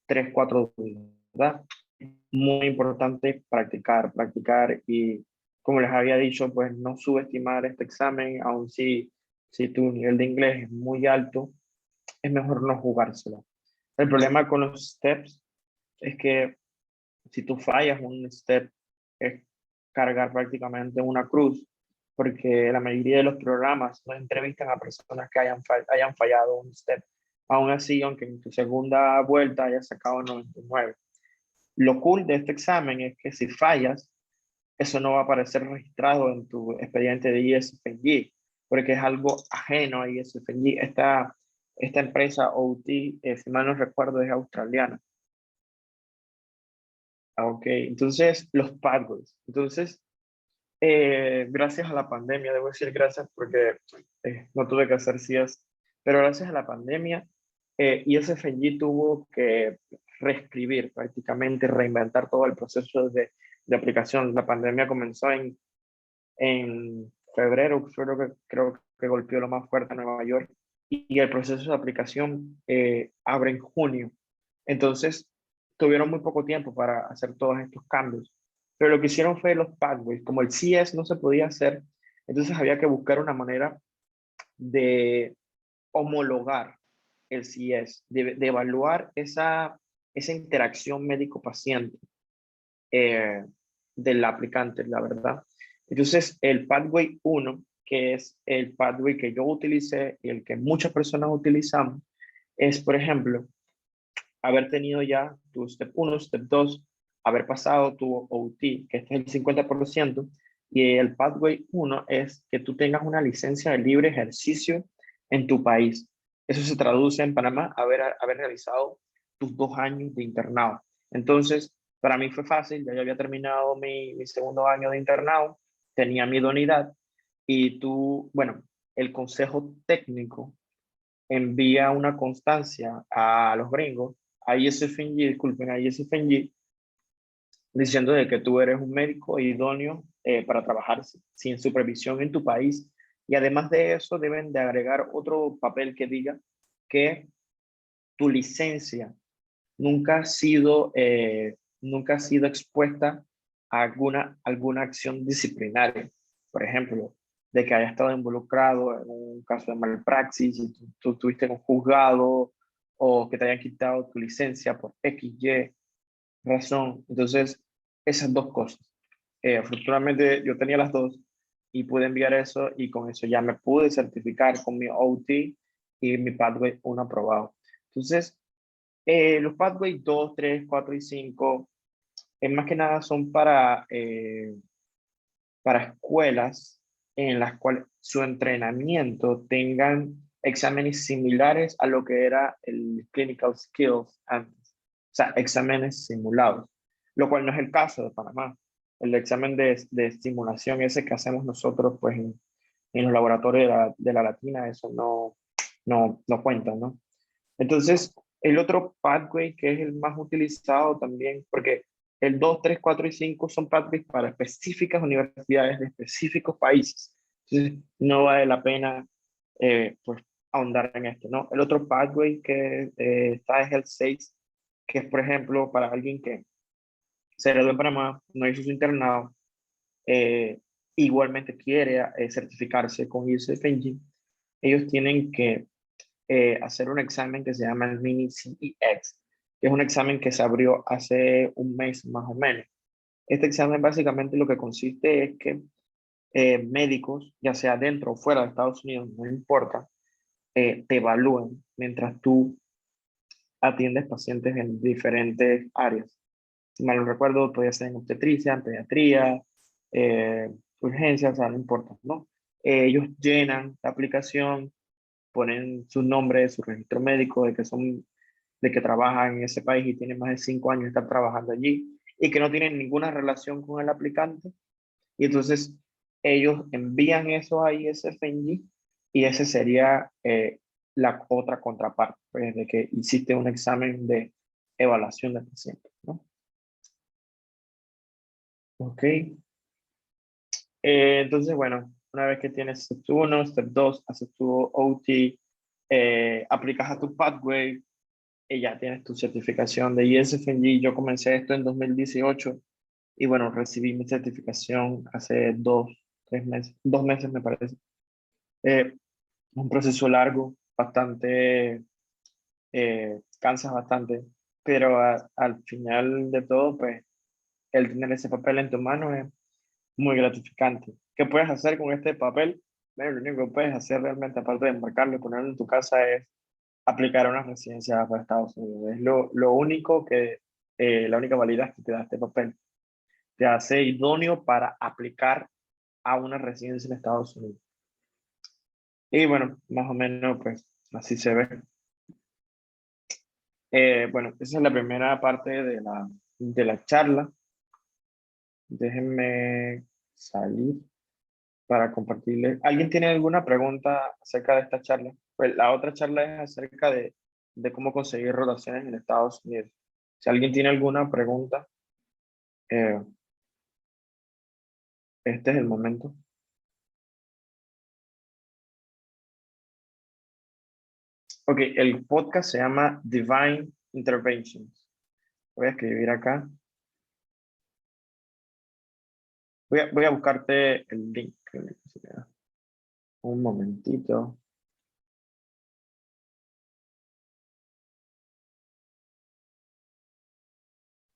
S2: 3 4 días, ¿verdad? Muy importante practicar, practicar y como les había dicho, pues no subestimar este examen, aun si tu nivel de inglés es muy alto, es mejor no jugárselo. El problema con los steps es que si tú fallas un step, es cargar prácticamente una cruz, porque la mayoría de los programas no entrevistan a personas que hayan fallado un step. Aún así, aunque en tu segunda vuelta hayas sacado 99. Lo cool de este examen es que si fallas, eso no va a aparecer registrado en tu expediente de ISFG, porque es algo ajeno a ISFG. Esta empresa OT, si mal no recuerdo, es australiana. Ok, entonces los pathways. Entonces, gracias a la pandemia, debo decir gracias porque no tuve que hacer CIES, pero gracias a la pandemia, ISFG tuvo que reescribir prácticamente, reinventar todo el proceso de aplicación. La pandemia comenzó en febrero, creo que golpeó lo más fuerte a Nueva York, y el proceso de aplicación abre en junio. Entonces, tuvieron muy poco tiempo para hacer todos estos cambios. Pero lo que hicieron fue los pathways. Como el CS no se podía hacer, entonces había que buscar una manera de homologar el CS, de evaluar esa interacción médico-paciente eh, del aplicante, la verdad. Entonces, el Pathway 1, que es el pathway que yo utilicé y el que muchas personas utilizamos, es, por ejemplo, haber tenido ya tu Step 1, Step 2, haber pasado tu OT, que este es el 50%, y el Pathway 1 es que tú tengas una licencia de libre ejercicio en tu país. Eso se traduce en Panamá, haber realizado tus 2 años de internado. Entonces, para mí fue fácil, ya yo había terminado mi segundo año de internado, tenía mi idoneidad, y tú, bueno, el consejo técnico envía una constancia a los gringos, a ISFNG, disculpen, a ISFNG, diciendo de que tú eres un médico idóneo para trabajar sin supervisión en tu país. Y además de eso, deben de agregar otro papel que diga que tu licencia nunca ha sido expuesta a alguna acción disciplinaria. Por ejemplo, de que haya estado involucrado en un caso de malpraxis y tú estuviste en un juzgado, o que te hayan quitado tu licencia por X, Y razón. Entonces, esas dos cosas. Afortunadamente yo tenía las dos y pude enviar eso, y con eso ya me pude certificar con mi OT y mi Pathway 1 aprobado. Entonces, los Pathway 2, 3, 4 y 5, más que nada son para escuelas en las cuales su entrenamiento tengan exámenes similares a lo que era el Clinical Skills antes, o sea, exámenes simulados, lo cual no es el caso de Panamá. El examen de simulación ese que hacemos nosotros pues en los laboratorios de la Latina, eso no cuenta, ¿no? Entonces, el otro pathway que es el más utilizado también, porque el 2, 3, 4 y 5 son pathways para específicas universidades de específicos países. Entonces, no vale la pena pues, ahondar en esto, ¿no? El otro pathway que está es el 6, que es, por ejemplo, para alguien que se graduó en Panamá, no hizo su internado, eh, igualmente quiere certificarse con ISFNG. Ellos tienen que hacer un examen que se llama el Mini CEX, que es un examen que se abrió hace un mes más o menos. Este examen básicamente lo que consiste es que médicos, ya sea dentro o fuera de Estados Unidos, no importa, te evalúen mientras tú atiendes pacientes en diferentes áreas. Si mal no recuerdo, podría ser en obstetricia, en pediatría, eh, urgencias, o sea, no importa, ¿no? Ellos llenan la aplicación, ponen su nombre, su registro médico de que trabajan en ese país y tienen más de 5 años de estar trabajando allí, y que no tienen ninguna relación con el aplicante. Y entonces ellos envían eso a ISFNG, y ese sería la otra contraparte, pues, de que hiciste un examen de evaluación del paciente, ¿no? Ok. Entonces, bueno, una vez que tienes Step 1, Step 2, haces tu OT, aplicas a tu pathway, y ya tienes tu certificación de ISFNG. Yo comencé esto en 2018 y bueno, recibí mi certificación hace 2, 3 meses, 2 meses me parece. Un proceso largo, bastante, cansa bastante, pero al final de todo, pues el tener ese papel en tu mano es muy gratificante. ¿Qué puedes hacer con este papel? Bueno, lo único que puedes hacer realmente, aparte de marcarlo y ponerlo en tu casa, es aplicar a una residencia para Estados Unidos. Es lo único que, la única validez que te da este papel. Te hace idóneo para aplicar a una residencia en Estados Unidos. Y bueno, más o menos, pues así se ve. Bueno, esa es la primera parte de la charla. Déjenme salir para compartirles. ¿Alguien tiene alguna pregunta acerca de esta charla? Pues la otra charla es acerca de cómo conseguir rotaciones en Estados Unidos. Si alguien tiene alguna pregunta, eh, este es el momento. Ok, el podcast se llama Divine Interventions. Voy a escribir acá. Voy a buscarte el link. Un momentito.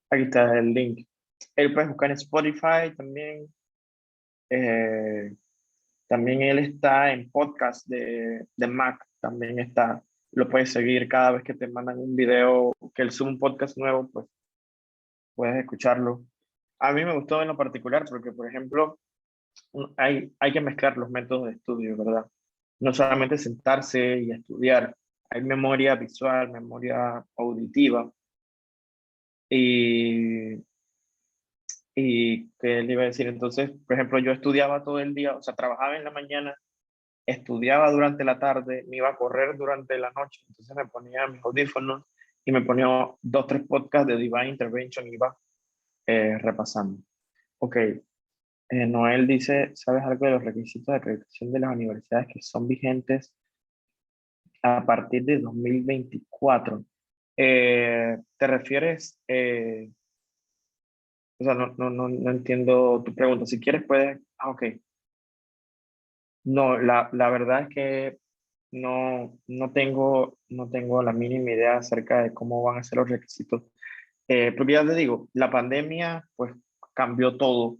S2: Aquí está el link. Él puedes buscar en Spotify también. Eh, También él está en podcast de Mac. También está. lo puedes seguir cada vez que te mandan un video, que él sube un podcast nuevo, pues puedes escucharlo. A mí me gustó en lo particular porque, por ejemplo, hay que mezclar los métodos de estudio, ¿verdad? No solamente sentarse y estudiar, hay memoria visual, memoria auditiva y, y ¿qué le iba a decir? Entonces, por ejemplo, yo estudiaba todo el día, o sea, trabajaba en la mañana, estudiaba durante la tarde, me iba a correr durante la noche, entonces me ponía mis audífonos y me ponía dos, tres podcasts de Divine Intervention y iba repasando. Ok, Noel dice, ¿sabes algo de los requisitos de acreditación de las universidades que son vigentes a partir de 2024? ¿Te refieres? O sea, no entiendo tu pregunta. Si quieres, puedes. Ah, ok. No, la verdad es que no tengo la mínima idea acerca de cómo van a ser los requisitos. Porque ya te digo, la pandemia pues cambió todo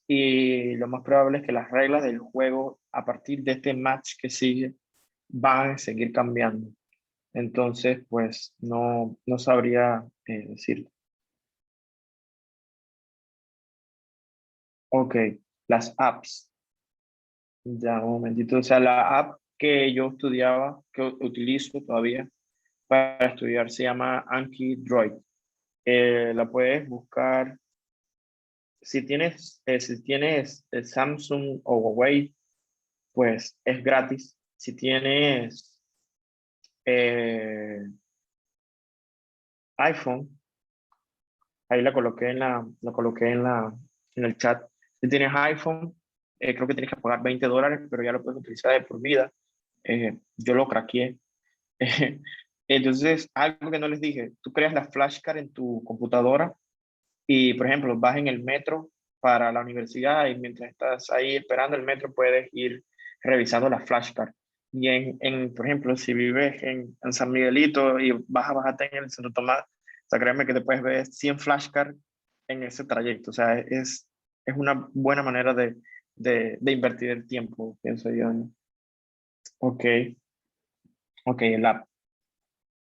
S2: y lo más probable es que las reglas del juego a partir de este match que sigue van a seguir cambiando. Entonces, pues no sabría decir. Ok, las apps. Ya, un momentito. O sea, la app que yo estudiaba, que utilizo todavía para estudiar, se llama Anki Droid. La puedes buscar. Si tienes Samsung o Huawei, pues es gratis. Si tienes eh, iPhone, ahí la coloqué en el chat. Si tienes iPhone, creo que tienes que pagar $20, pero ya lo puedes utilizar de por vida. Yo lo craqueé. Entonces, algo que no les dije, tú creas la flashcard en tu computadora y, por ejemplo, vas en el metro para la universidad y mientras estás ahí esperando el metro puedes ir revisando la flashcard. Y por ejemplo, si vives en San Miguelito y vas a bajarte en el Santo Tomás, o sea, créeme que te puedes ver 100 flashcards en ese trayecto. O sea, es una buena manera de invertir el tiempo, pienso yo, ¿no? Ok, ok,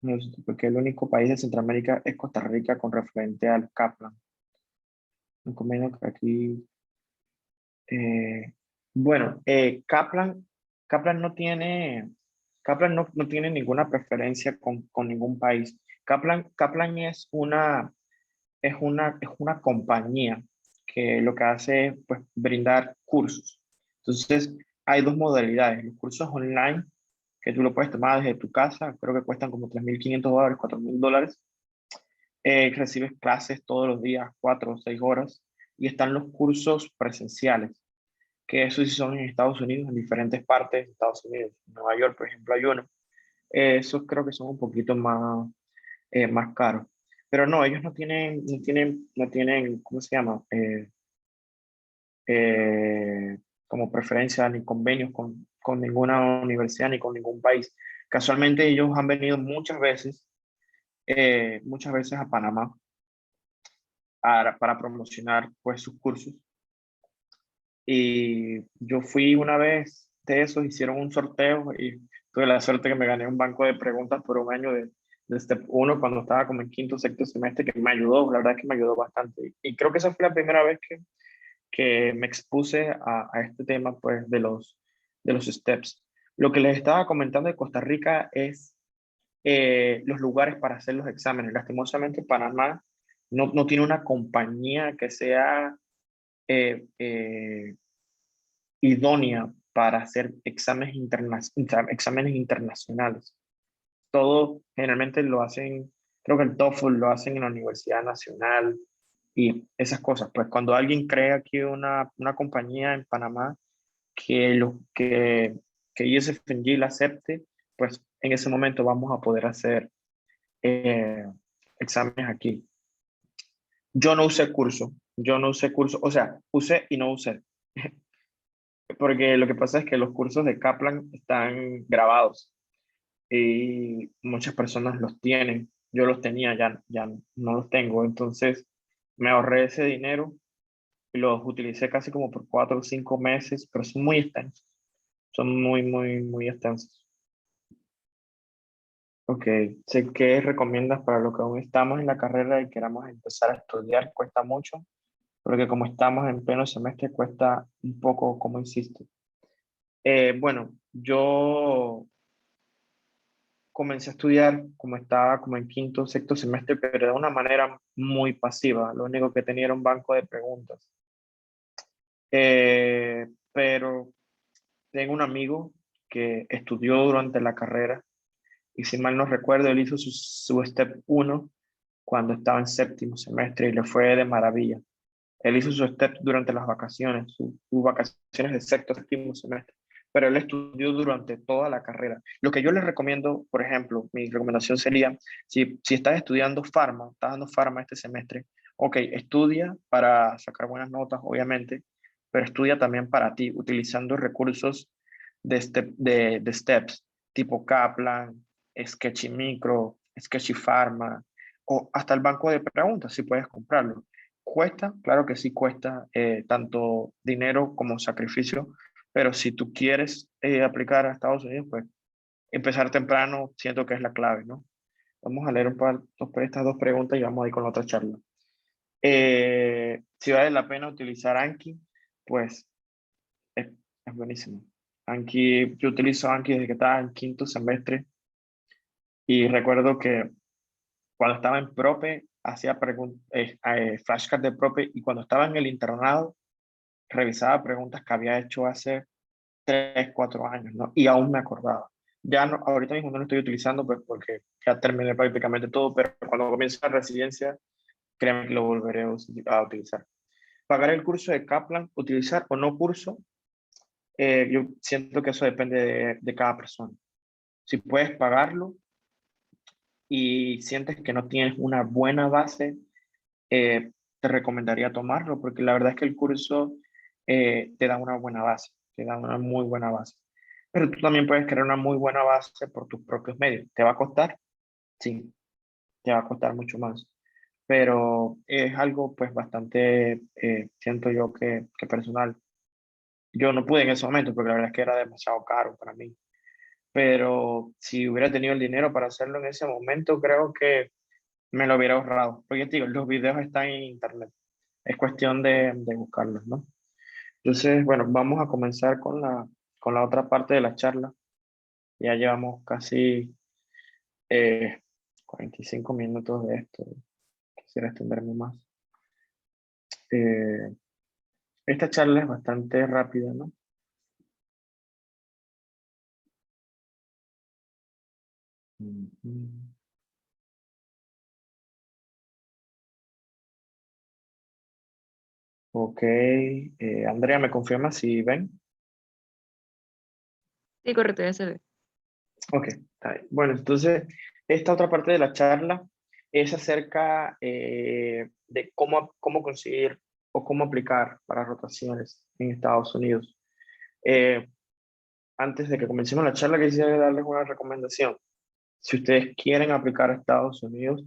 S2: no sé, porque el único país de Centroamérica es Costa Rica con referente al Kaplan. Me conviene que aquí. eh, bueno, Kaplan no tiene ninguna preferencia con ningún país. Kaplan es una compañía que lo que hace es pues, brindar cursos. Entonces, hay dos modalidades. Los cursos online, que tú lo puedes tomar desde tu casa, creo que cuestan como $3.500, $4.000. Recibes clases todos los días, 4 o 6 horas, y están los cursos presenciales, que esos sí son en Estados Unidos, en diferentes partes de Estados Unidos. En Nueva York, por ejemplo, hay uno. Esos creo que son un poquito más caros. Pero no, ellos no tienen, ¿cómo se llama? Eh, Como preferencia ni convenios con ninguna universidad ni con ningún país. Casualmente ellos han venido muchas veces a Panamá para promocionar pues sus cursos. Y yo fui una vez de esos, hicieron un sorteo y tuve la suerte que me gané un banco de preguntas por un año de Step 1 cuando estaba como en quinto o sexto semestre, que me ayudó, la verdad es que me ayudó bastante. Y creo que esa fue la primera vez que me expuse a este tema pues de los steps. Lo que les estaba comentando de Costa Rica es los lugares para hacer los exámenes. Lastimosamente, Panamá no tiene una compañía que sea idónea para hacer exámenes internacionales. Todo generalmente lo hacen, creo que el TOEFL lo hacen en la Universidad Nacional y esas cosas. Pues cuando alguien crea aquí una compañía en Panamá que USFNG la acepte, pues en ese momento vamos a poder hacer eh, exámenes aquí. Yo no usé curso, o sea, usé y no usé. Porque lo que pasa es que los cursos de Kaplan están grabados y muchas personas los tienen. Yo los tenía, ya no los tengo. Entonces me ahorré ese dinero y los utilicé casi como por 4 o 5 meses, pero son muy extensos. Son muy, muy, muy extensos. Ok, sé qué recomiendas para los que aún estamos en la carrera y queramos empezar a estudiar. Cuesta mucho, porque como estamos en pleno semestre, cuesta un poco, como insisto. Bueno, yo comencé a estudiar como estaba como en quinto, sexto semestre, pero de una manera muy pasiva. Lo único que tenía era un banco de preguntas. Pero tengo un amigo que estudió durante la carrera y si mal no recuerdo, él hizo su Step uno cuando estaba en séptimo semestre y le fue de maravilla. Él hizo su STEP durante las vacaciones, sus vacaciones de sexto, séptimo semestre, pero él estudió durante toda la carrera. Lo que yo les recomiendo, por ejemplo, mi recomendación sería, si estás estudiando farma, estás dando farma este semestre, ok, estudia para sacar buenas notas, obviamente, pero estudia también para ti, utilizando recursos de STEPS, tipo Kaplan, Sketchy Micro, Sketchy Pharma, o hasta el banco de preguntas, si puedes comprarlo. Cuesta, claro que sí cuesta, tanto dinero como sacrificio, pero si tú quieres aplicar a Estados Unidos, pues empezar temprano siento que es la clave, ¿no? Vamos a leer estas dos preguntas y vamos a ir con la otra charla. Si vale la pena utilizar Anki, pues es, es buenísimo. Anki, yo utilizo Anki desde que estaba en quinto semestre y recuerdo que cuando estaba en Prope hacía flashcards de Prope y cuando estaba en el internado revisaba preguntas que había hecho hace 3, 4 años, ¿no? Y aún me acordaba. Ya no, ahorita mismo no lo estoy utilizando pues porque ya terminé prácticamente todo, pero cuando comience la residencia, créeme que lo volveré a utilizar. Pagar el curso de Kaplan, utilizar o no curso, yo siento que eso depende de cada persona. Si puedes pagarlo y sientes que no tienes una buena base, te recomendaría tomarlo, porque la verdad es que el curso te da una buena base, te da una muy buena base. Pero tú también puedes crear una muy buena base por tus propios medios. ¿Te va a costar? Sí, te va a costar mucho más. Pero es algo pues bastante, siento yo que personal. Yo no pude en ese momento porque la verdad es que era demasiado caro para mí. Pero si hubiera tenido el dinero para hacerlo en ese momento, creo que me lo hubiera ahorrado. Porque te digo, los videos están en internet. Es cuestión de buscarlos, ¿no? Entonces, bueno, vamos a comenzar con la otra parte de la charla. Ya llevamos casi eh, 45 minutos de esto. Quisiera extenderme más. Eh, esta charla es bastante rápida, ¿no? Ujú. Ok, Andrea, ¿me confirma si ven?
S3: Sí, correcto, ya se ve.
S2: Ok, está bien. Bueno, entonces, esta otra parte de la charla es acerca de cómo conseguir o cómo aplicar para rotaciones en Estados Unidos. Eh, Antes de que comencemos la charla, quisiera darles una recomendación. Si ustedes quieren aplicar a Estados Unidos,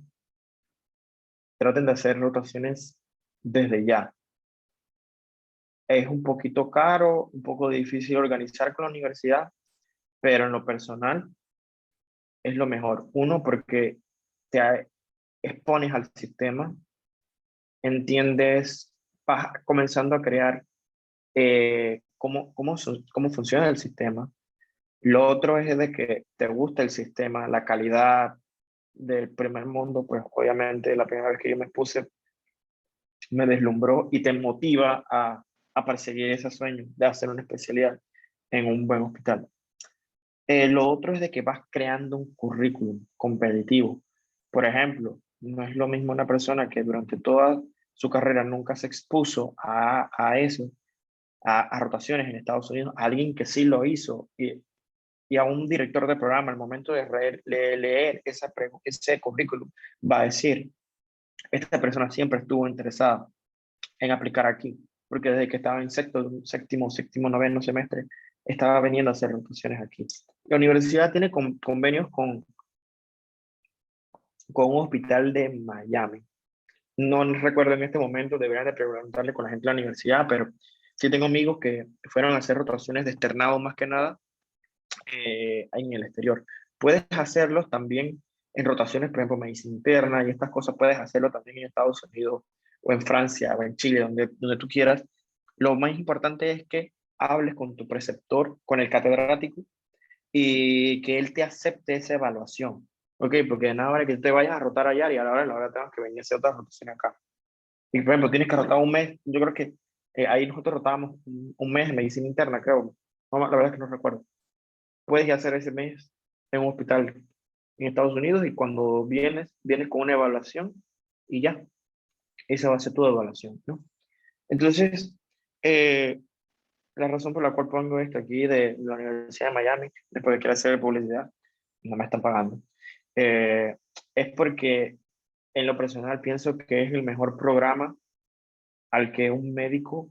S2: traten de hacer rotaciones desde ya. Es un poquito caro, un poco difícil organizar con la universidad, pero en lo personal es lo mejor. Uno, porque expones al sistema, entiendes, vas comenzando a crear cómo funciona el sistema. Lo otro es de que te gusta el sistema, la calidad del primer mundo, pues obviamente la primera vez que yo me expuse me deslumbró y te motiva a perseguir ese sueño de hacer una especialidad en un buen hospital. Lo otro es de que vas creando un currículum competitivo. Por ejemplo, no es lo mismo una persona que durante toda su carrera nunca se expuso a eso, a rotaciones en Estados Unidos, a alguien que sí lo hizo y a un director de programa al momento de leer ese currículum va a decir, esta persona siempre estuvo interesada en aplicar aquí, porque desde que estaba en séptimo, noveno semestre, estaba veniendo a hacer rotaciones aquí. La universidad tiene convenios con un hospital de Miami. No recuerdo en este momento, deberían de preguntarle con la gente de la universidad, pero sí tengo amigos que fueron a hacer rotaciones de externado más que nada en el exterior. puedes hacerlo también en rotaciones, por ejemplo, medicina interna y estas cosas, puedes hacerlo también en Estados Unidos o en Francia o en Chile, donde tú quieras. Lo más importante es que hables con tu preceptor, con el catedrático, y que él te acepte esa evaluación. ¿Ok? Porque de nada vale que te vayas a rotar allá y a la hora tengas que venir a hacer otra rotación acá. Y por ejemplo, tienes que rotar un mes. Yo creo que ahí nosotros rotábamos un mes en medicina interna, creo. No, la verdad es que no recuerdo. Puedes ir a hacer ese mes en un hospital en Estados Unidos y cuando vienes con una evaluación y ya, esa va a ser tu evaluación, ¿no? Entonces, eh, la razón por la cual pongo esto aquí de la Universidad de Miami, después de que quiero hacer publicidad, no me están pagando, eh, es porque en lo personal pienso que es el mejor programa al que un médico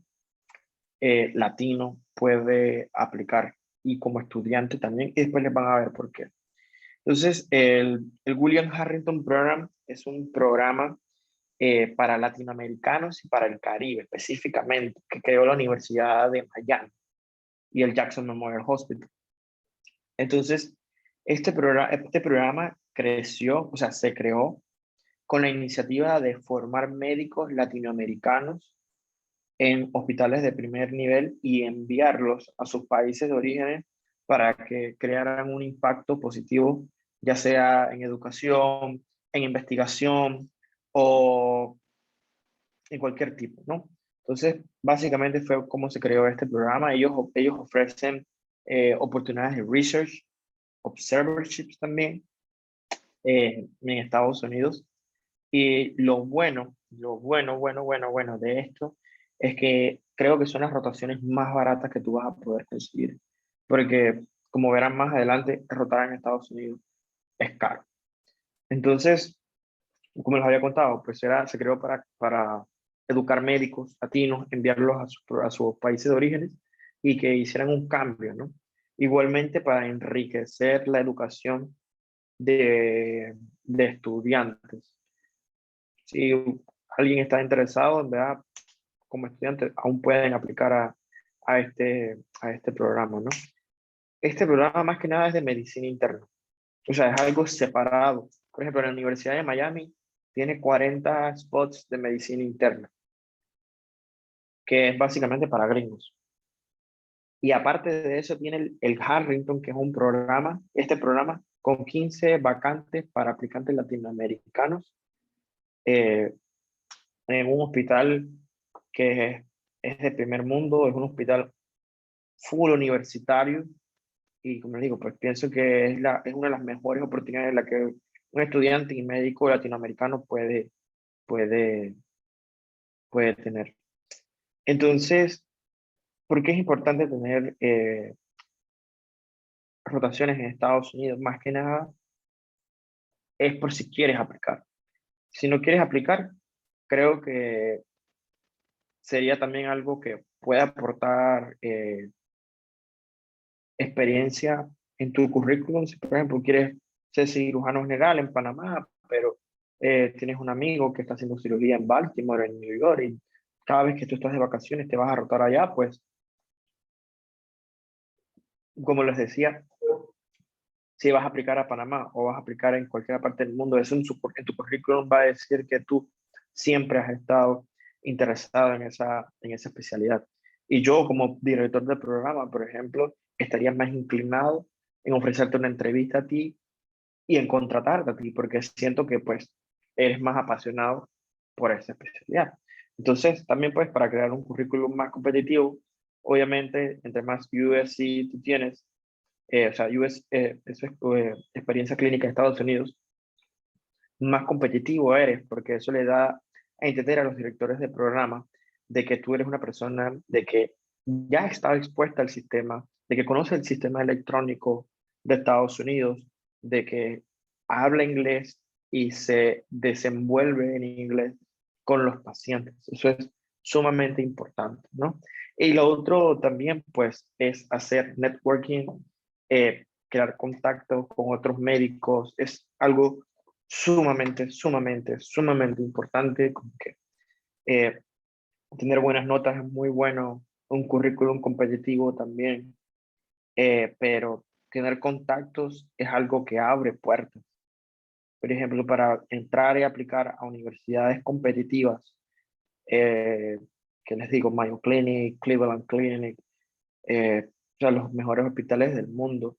S2: latino puede aplicar y como estudiante también, y después les van a ver por qué. Entonces, el William Harrington Program es un programa para latinoamericanos y para el Caribe específicamente, que creó la Universidad de Miami y el Jackson Memorial Hospital. Entonces, este programa creció, o sea, se creó con la iniciativa de formar médicos latinoamericanos en hospitales de primer nivel y enviarlos a sus países de origen para que crearan un impacto positivo, ya sea en educación, en investigación o en cualquier tipo, ¿no? Entonces, básicamente fue como se creó este programa. Ellos ofrecen oportunidades de research, observerships también en Estados Unidos. Y lo bueno de esto es que creo que son las rotaciones más baratas que tú vas a poder conseguir. Porque, como verán más adelante, rotar en Estados Unidos es caro. Entonces, como les había contado, pues se creó para educar médicos latinos, enviarlos a sus países de orígenes y que hicieran un cambio, ¿no? Igualmente para enriquecer la educación de estudiantes. Si alguien está interesado, en verdad, como estudiante, aún pueden aplicar a este programa, ¿no? Este programa más que nada es de medicina interna, o sea, es algo separado. Por ejemplo, en la Universidad de Miami tiene 40 spots de medicina interna, que es básicamente para gringos. Y aparte de eso tiene el Harrington, que es un programa, este programa con 15 vacantes para aplicantes latinoamericanos eh, en un hospital que es de primer mundo, es un hospital full universitario y como les digo, pues pienso que es una de las mejores oportunidades en la que un estudiante y médico latinoamericano puede, puede tener. Entonces, ¿por qué es importante tener rotaciones en Estados Unidos? Más que nada es por si quieres aplicar. Si no quieres aplicar, creo que sería también algo que puede aportar experiencia en tu currículum. Si, por ejemplo, quieres ser cirujano general en Panamá, pero tienes un amigo que está haciendo cirugía en Baltimore, en New York, y cada vez que tú estás de vacaciones te vas a rotar allá, pues, como les decía, si vas a aplicar a Panamá o vas a aplicar en cualquier parte del mundo, eso en tu currículum va a decir que tú siempre has estado interesado en esa especialidad. Y yo como director del programa, por ejemplo, estaría más inclinado en ofrecerte una entrevista a ti y en contratarte a ti, porque siento que pues eres más apasionado por esa especialidad. Entonces, también pues para crear un currículum más competitivo, obviamente, entre más USC tú tienes, o sea, eso es experiencia clínica en Estados Unidos, más competitivo eres, porque eso le da a entender a los directores de programa de que tú eres una persona de que ya está expuesta al sistema, de que conoce el sistema electrónico de Estados Unidos, de que habla inglés y se desenvuelve en inglés con los pacientes. Eso es sumamente importante, ¿no? Y lo otro también, pues, es hacer networking, crear contacto con otros médicos, es algo sumamente importante, como que eh, tener buenas notas es muy bueno, un currículum competitivo también, pero tener contactos es algo que abre puertas. Por ejemplo, para entrar y aplicar a universidades competitivas, eh, que les digo, Mayo Clinic, Cleveland Clinic, o sea, los mejores hospitales del mundo,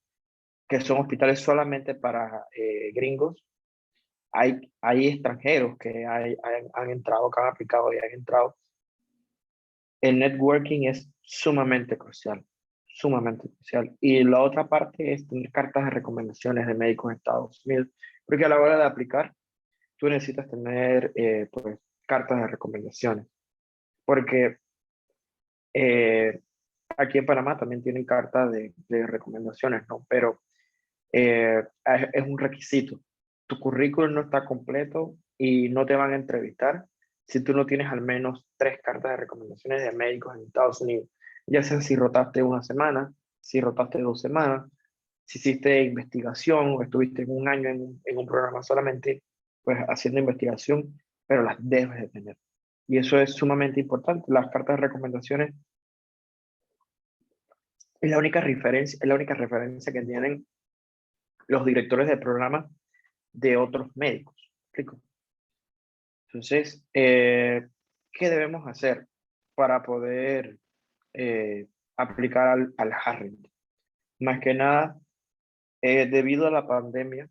S2: que son hospitales solamente para gringos. Hay extranjeros que han entrado, que han aplicado y han entrado. El networking es sumamente crucial, sumamente crucial. Y la otra parte es tener cartas de recomendaciones de médicos en Estados Unidos, porque a la hora de aplicar, tú necesitas tener pues, cartas de recomendaciones, porque eh, aquí en Panamá también tienen cartas de recomendaciones, ¿no? Pero es un requisito. Tu currículum no está completo y no te van a entrevistar si tú no tienes al menos 3 cartas de recomendaciones de médicos en Estados Unidos. Ya sea si rotaste una semana, si rotaste 2 semanas, si hiciste investigación o estuviste un año en un programa solamente, pues haciendo investigación, pero las debes de tener. Y eso es sumamente importante. Las cartas de recomendaciones es la única referencia que tienen los directores de programa de otros médicos. ¿Explico? Entonces, ¿qué debemos hacer para poder aplicar al Harrington? Más que nada, debido a la pandemia,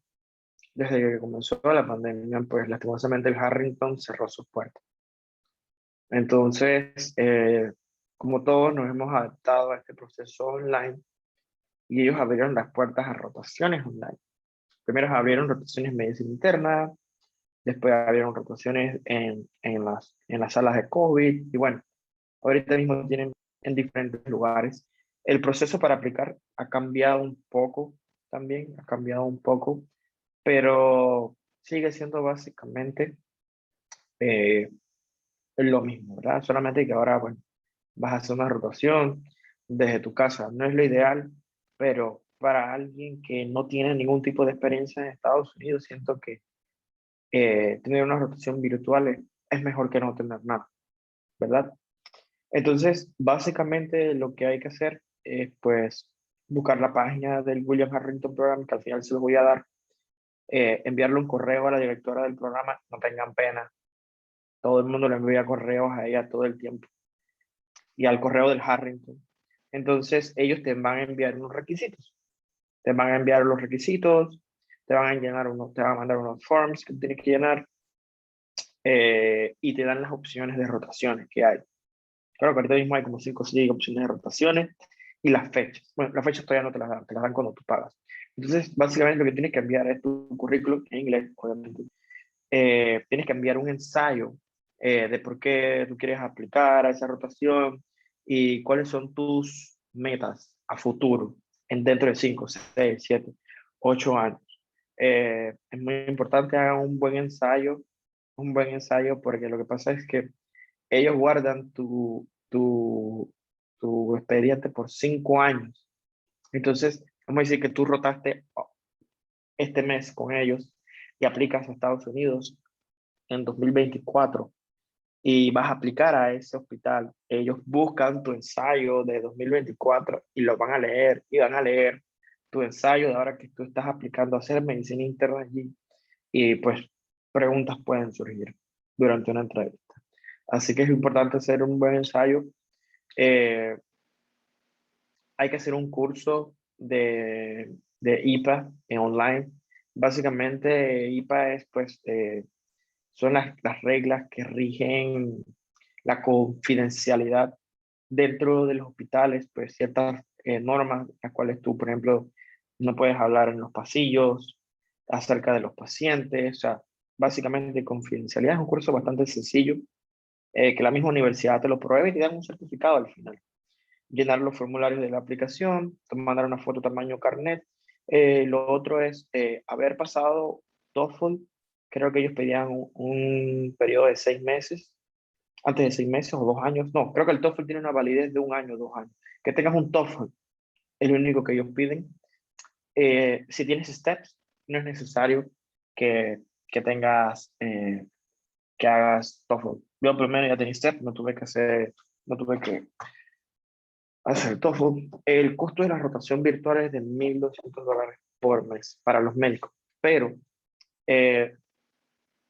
S2: desde que comenzó la pandemia, pues lastimosamente el Harrington cerró sus puertas. Entonces, como todos nos hemos adaptado a este proceso online y ellos abrieron las puertas a rotaciones online. Primero abrieron rotaciones de medicina interna, después abrieron rotaciones en las salas de COVID y bueno, ahorita mismo tienen en diferentes lugares. El proceso para aplicar ha cambiado un poco también, ha cambiado un poco, pero sigue siendo básicamente eh, lo mismo, ¿verdad? Solamente que ahora, bueno, vas a hacer una rotación desde tu casa. No es lo ideal, pero para alguien que no tiene ningún tipo de experiencia en Estados Unidos, siento que tener una rotación virtual es mejor que no tener nada, ¿verdad? Entonces, básicamente lo que hay que hacer es, pues, buscar la página del William Harrington Program, que al final se los voy a dar, enviarle un correo a la directora del programa, no tengan pena, todo el mundo le envía correos a ella todo el tiempo, y al correo del Harrington. Entonces, ellos te van a enviar unos requisitos, te van a enviar los requisitos, te van a mandar unos forms que tienes que llenar, y te dan las opciones de rotaciones que hay. Claro que ahorita mismo hay como 5 o 6 opciones de rotaciones y las fechas. Bueno, las fechas todavía no te las dan cuando tú pagas. Entonces, básicamente lo que tienes que enviar es tu currículum en inglés, obviamente. Tienes que enviar un ensayo de por qué tú quieres aplicar a esa rotación y cuáles son tus metas a futuro, dentro de 5, 6, 7, 8 años. Es muy importante hagan un buen ensayo, porque lo que pasa es que ellos guardan tu expediente por 5 años. Entonces, vamos a decir que tú rotaste este mes con ellos y aplicas a Estados Unidos en 2024 y vas a aplicar a ese hospital. Ellos buscan tu ensayo de 2024 y lo van a leer y van a leer tu ensayo de ahora que tú estás aplicando a hacer medicina interna allí. Y pues preguntas pueden surgir durante una entrevista. Así que es importante hacer un buen ensayo. Eh, Hay que hacer un curso de IPA en online. Básicamente, IPA es, pues, son las reglas que rigen la confidencialidad dentro de los hospitales, pues ciertas normas, las cuales tú, por ejemplo, no puedes hablar en los pasillos acerca de los pacientes. O sea, básicamente confidencialidad. Es un curso bastante sencillo, que la misma universidad te lo pruebe y te dan un certificado al final. Llenar los formularios de la aplicación, mandar una foto tamaño carnet. Lo otro es haber pasado TOEFL. Creo que ellos pedían un periodo de 6 meses, antes de 6 meses o 2 años. No, creo que el TOEFL tiene una validez de un año, 2 años. Que tengas un TOEFL es lo único que ellos piden. Si tienes STEPS, no es necesario que, que tengas, que hagas TOEFL. Yo primero ya tenía STEPS, no tuve que hacer TOEFL, el costo de la rotación virtual es de $1,200 por mes para los médicos, pero eh,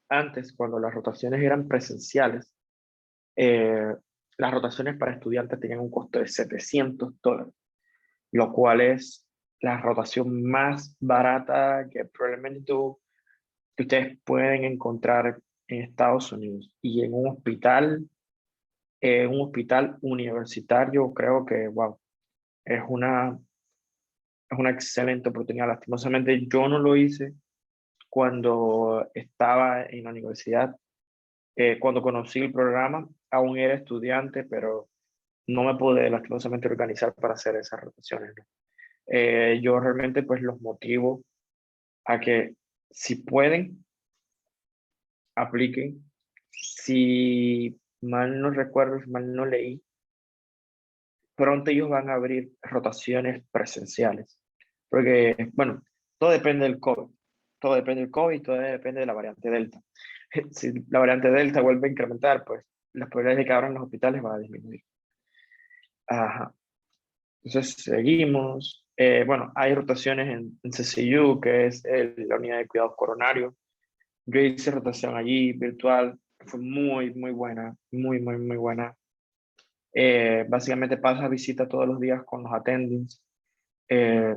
S2: antes, cuando las rotaciones eran presenciales, eh, las rotaciones para estudiantes tenían un costo de $700, lo cual es la rotación más barata que probablemente que ustedes pueden encontrar en Estados Unidos. Y en un hospital universitario, creo que, wow, es es una excelente oportunidad. Lastimosamente, yo no lo hice cuando estaba en la universidad. Cuando conocí el programa, aún era estudiante, pero no me pude lastimosamente organizar para hacer esas rotaciones, ¿no? Yo realmente pues los motivo a que si pueden, apliquen. Si mal no recuerdo, si mal no leí, pronto ellos van a abrir rotaciones presenciales. Porque, bueno, todo depende del COVID. Todo depende del COVID, todo depende de la variante Delta. Si la variante Delta vuelve a incrementar, pues las probabilidades de que abran los hospitales van a disminuir. Ajá. Entonces, seguimos. Bueno, hay rotaciones en CCU, que es la unidad de cuidados coronarios. Yo hice rotación allí, virtual. Fue muy buena. Muy buena. Básicamente pasas visita todos los días con los attendings. Eh,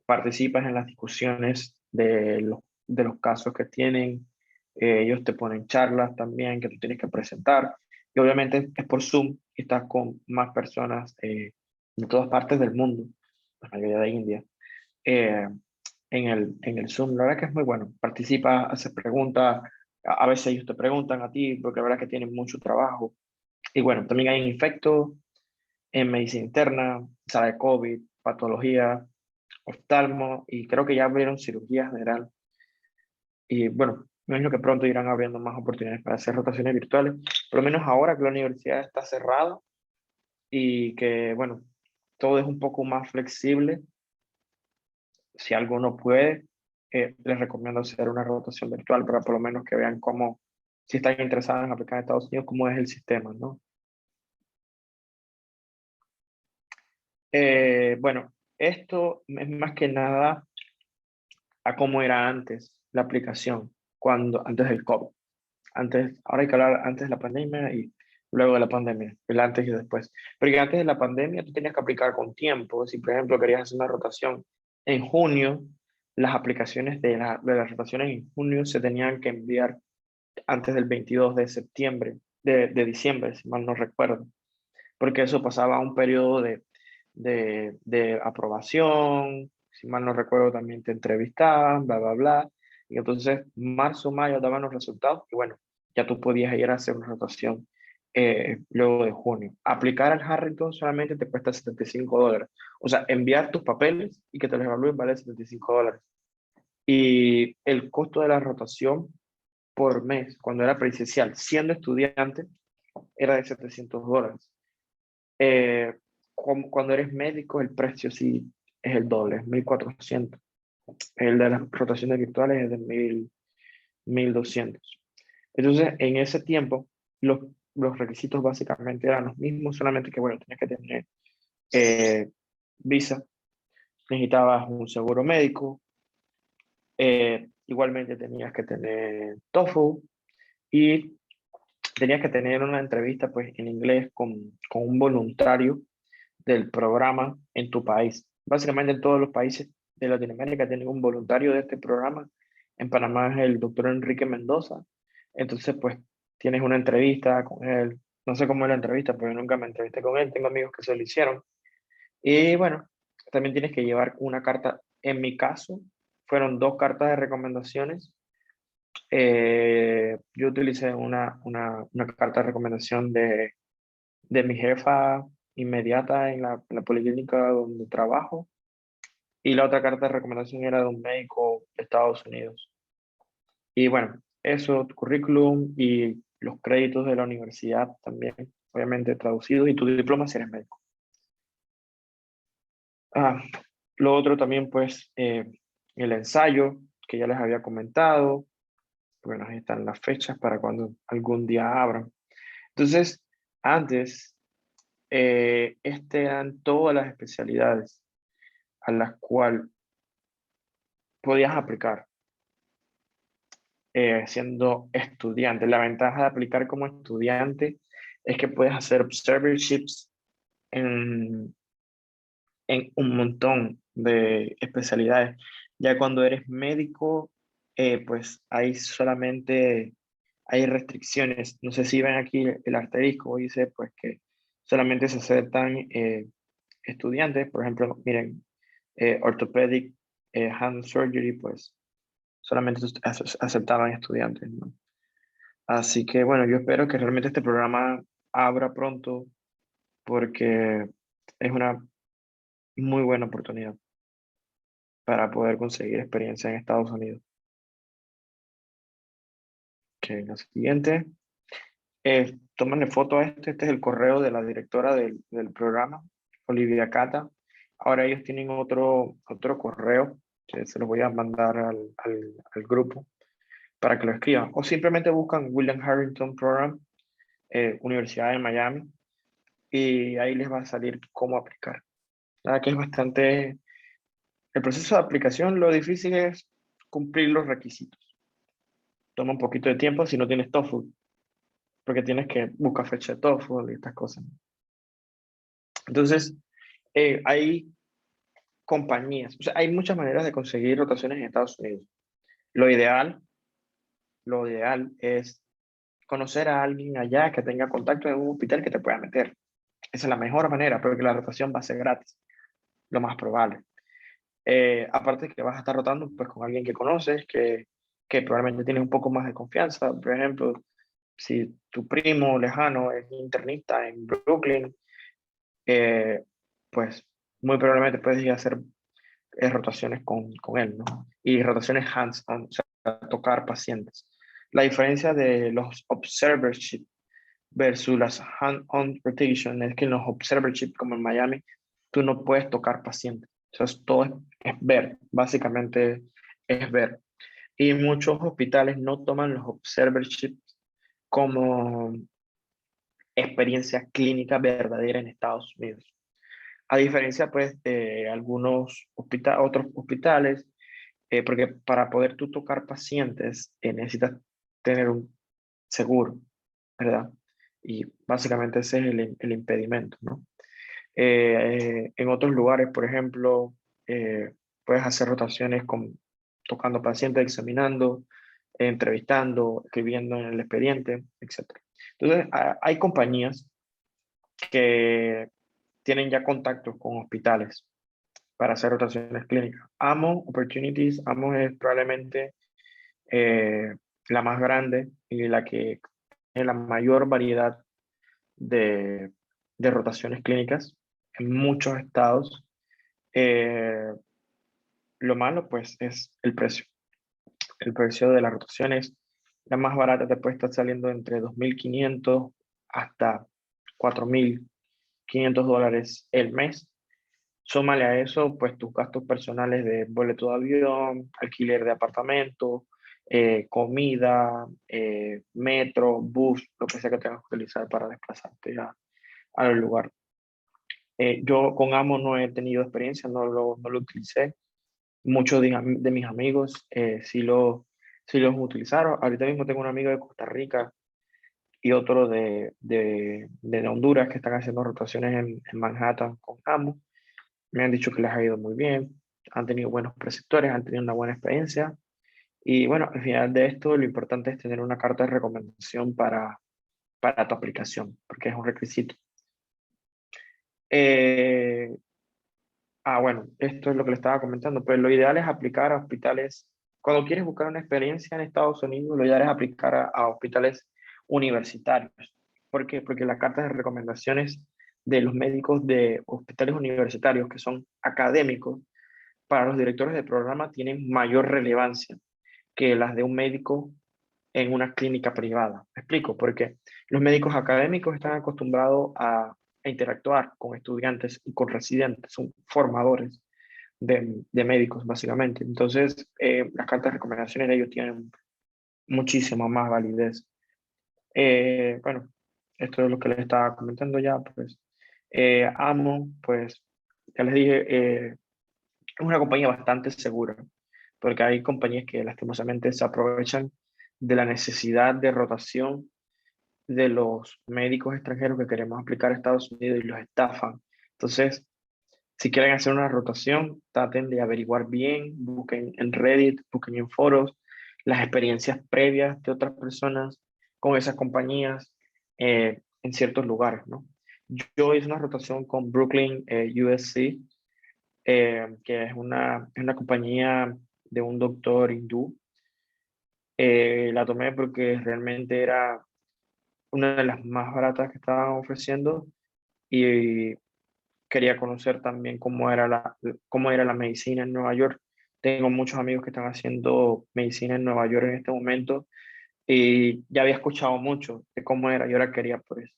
S2: Participas en las discusiones de los casos que tienen. Ellos te ponen charlas también que tú tienes que presentar. Y obviamente es por Zoom y estás con más personas de todas partes del mundo, la mayoría de India, eh, en el Zoom. La verdad que es muy bueno. Participa, haces preguntas. A veces ellos te preguntan a ti, porque la verdad que tienen mucho trabajo. Y bueno, también hay infectos en medicina interna, sala de COVID, patología, oftalmo, y creo que ya abrieron cirugía general. Y bueno, me imagino que pronto irán abriendo más oportunidades para hacer rotaciones virtuales, por lo menos ahora que la universidad está cerrada y que, bueno, todo es un poco más flexible. Si alguno puede, les recomiendo hacer una rotación virtual para por lo menos que vean cómo, si están interesados en aplicar en Estados Unidos, cómo es el sistema, ¿no? Bueno, esto es más que nada a cómo era antes la aplicación, antes del COVID. Ahora hay que hablar antes de la pandemia y luego de la pandemia, el antes y después. Porque antes de la pandemia tú tenías que aplicar con tiempo. Si, por ejemplo, querías hacer una rotación en junio, las aplicaciones de las rotaciones en junio se tenían que enviar antes del 22 de septiembre, de diciembre, si mal no recuerdo, porque eso pasaba a un periodo de aprobación, si mal no recuerdo también te entrevistaban, bla, y entonces marzo, mayo daban los resultados y bueno, ya tú podías ir a hacer una rotación luego de junio. Aplicar al Harrington solamente te cuesta $75, o sea, enviar tus papeles y que te los evalúen vale $75. Y el costo de la rotación por mes, cuando era presencial, siendo estudiante, era de $700. Eh, Cuando eres médico, el precio sí es el doble, es 1,400. El de las rotaciones virtuales es de 1,200. Entonces, en ese tiempo, los requisitos básicamente eran los mismos, solamente que, bueno, tenías que tener eh, visa, necesitabas un seguro médico, igualmente tenías que tener TOEFL y tenías que tener una entrevista pues en inglés con un voluntario del programa en tu país. Básicamente en todos los países de Latinoamérica tienen un voluntario de este programa. En Panamá es el doctor Enrique Mendoza. Entonces, pues tienes una entrevista con él. No sé cómo es la entrevista, pero yo nunca me entrevisté con él. Tengo amigos que se lo hicieron. Y bueno, también tienes que llevar una carta. En mi caso, fueron dos cartas de recomendaciones. Yo utilicé una carta de recomendación de mi jefa inmediata en la policlínica donde trabajo, y la otra carta de recomendación era de un médico de Estados Unidos. Y bueno, eso, tu currículum y los créditos de la universidad también, obviamente traducidos, y tu diploma si eres médico. Ah, lo otro también, pues, el ensayo, que ya les había comentado. Bueno, ahí están las fechas para cuando algún día abran. Entonces, antes Este eran todas las especialidades a las cuales podías aplicar siendo estudiante. La ventaja de aplicar como estudiante es que puedes hacer observerships en, en un montón de especialidades. Ya cuando eres médico, pues hay solamente, hay restricciones. No sé si ven aquí el asterisco, dice pues que solamente se aceptan estudiantes. Por ejemplo, miren, orthopedic hand surgery, pues solamente aceptaban estudiantes, ¿no? Así que bueno, yo espero que realmente este programa abra pronto porque es una muy buena oportunidad para poder conseguir experiencia en Estados Unidos. Que la siguiente, tómale foto a este es el correo de la directora del programa, Olivia Cata. Ahora ellos tienen otro correo que se los voy a mandar al grupo para que lo escriban. O simplemente buscan William Harrington Program, Universidad de Miami, y ahí les va a salir cómo aplicar. La verdad que es bastante. El proceso de aplicación, lo difícil es cumplir los requisitos. Toma un poquito de tiempo si no tienes TOEFL, porque tienes que buscar fecha de TOEFL y estas cosas. Entonces, hay compañías, o sea, hay muchas maneras de conseguir rotaciones en Estados Unidos. Lo ideal, lo ideal es conocer a alguien allá que tenga contacto en un hospital que te pueda meter. Esa es la mejor manera, porque la rotación va a ser gratis, lo más probable. Aparte que vas a estar rotando pues, con alguien que conoces, que probablemente tienes un poco más de confianza. Por ejemplo, si tu primo lejano es internista en Brooklyn, eh, pues muy probablemente puedes ir a hacer rotaciones con él, ¿no? Y rotaciones hands-on, o sea, tocar pacientes. La diferencia de los observership versus las hand-on rotation es que en los observership, como en Miami, tú no puedes tocar pacientes. Entonces, todo es ver, básicamente es ver. Y muchos hospitales no toman los observerships como experiencia clínica verdadera en Estados Unidos. A diferencia, pues, de algunos otros hospitales, porque para poder tú tocar pacientes necesitas tener un seguro, ¿verdad? Y básicamente ese es el impedimento, ¿no? En otros lugares, por ejemplo, puedes hacer rotaciones tocando pacientes, examinando, entrevistando, escribiendo en el expediente, etc. Entonces, hay compañías que tienen ya contactos con hospitales para hacer rotaciones clínicas. AMO Opportunities, AMO es probablemente la más grande y la que tiene la mayor variedad de, de rotaciones clínicas en muchos estados. Eh, lo malo, pues, es el precio. El precio de las rotaciones, la más barata te puede estar saliendo entre 2.500 hasta 4.500 dólares el mes. Súmale a eso, pues, tus gastos personales de boleto de avión, alquiler de apartamento, comida, metro, bus, lo que sea que tengas que utilizar para desplazarte al lugar. Yo con Amo no he tenido experiencia, no lo utilicé. Muchos de mis amigos sí los utilizaron. Ahorita mismo tengo un amigo de Costa Rica y otro de Honduras que están haciendo rotaciones en Manhattan con Amo. Me han dicho que les ha ido muy bien, han tenido buenos preceptores, han tenido una buena experiencia. Y bueno, al final de esto, lo importante es tener una carta de recomendación para tu aplicación, porque es un requisito. Eh, bueno, esto es lo que le estaba comentando. Pues lo ideal es aplicar a hospitales. Cuando quieres buscar una experiencia en Estados Unidos, lo ideal es aplicar a hospitales universitarios. ¿Por qué? Porque las cartas de recomendaciones de los médicos de hospitales universitarios, que son académicos, para los directores de programa tienen mayor relevancia que las de un médico en una clínica privada. ¿Me explico? Porque los médicos académicos están acostumbrados a interactuar con estudiantes y con residentes, son formadores de médicos, básicamente. Entonces, las cartas de recomendaciones de ellos tienen muchísima más validez. Bueno, esto es lo que les estaba comentando ya, pues. Amo, pues, ya les dije, es una compañía bastante segura, porque hay compañías que lastimosamente se aprovechan de la necesidad de rotación de los médicos extranjeros que queremos aplicar a Estados Unidos y los estafan. Entonces, si quieren hacer una rotación, traten de averiguar bien, busquen en Reddit, busquen en foros las experiencias previas de otras personas con esas compañías en ciertos lugares, ¿no? Yo hice una rotación con Brooklyn USC, que es una compañía de un doctor hindú. La tomé porque realmente era una de las más baratas que estaban ofreciendo y quería conocer también cómo era la medicina en Nueva York. Tengo muchos amigos que están haciendo medicina en Nueva York en este momento y ya había escuchado mucho de cómo era y ahora quería pues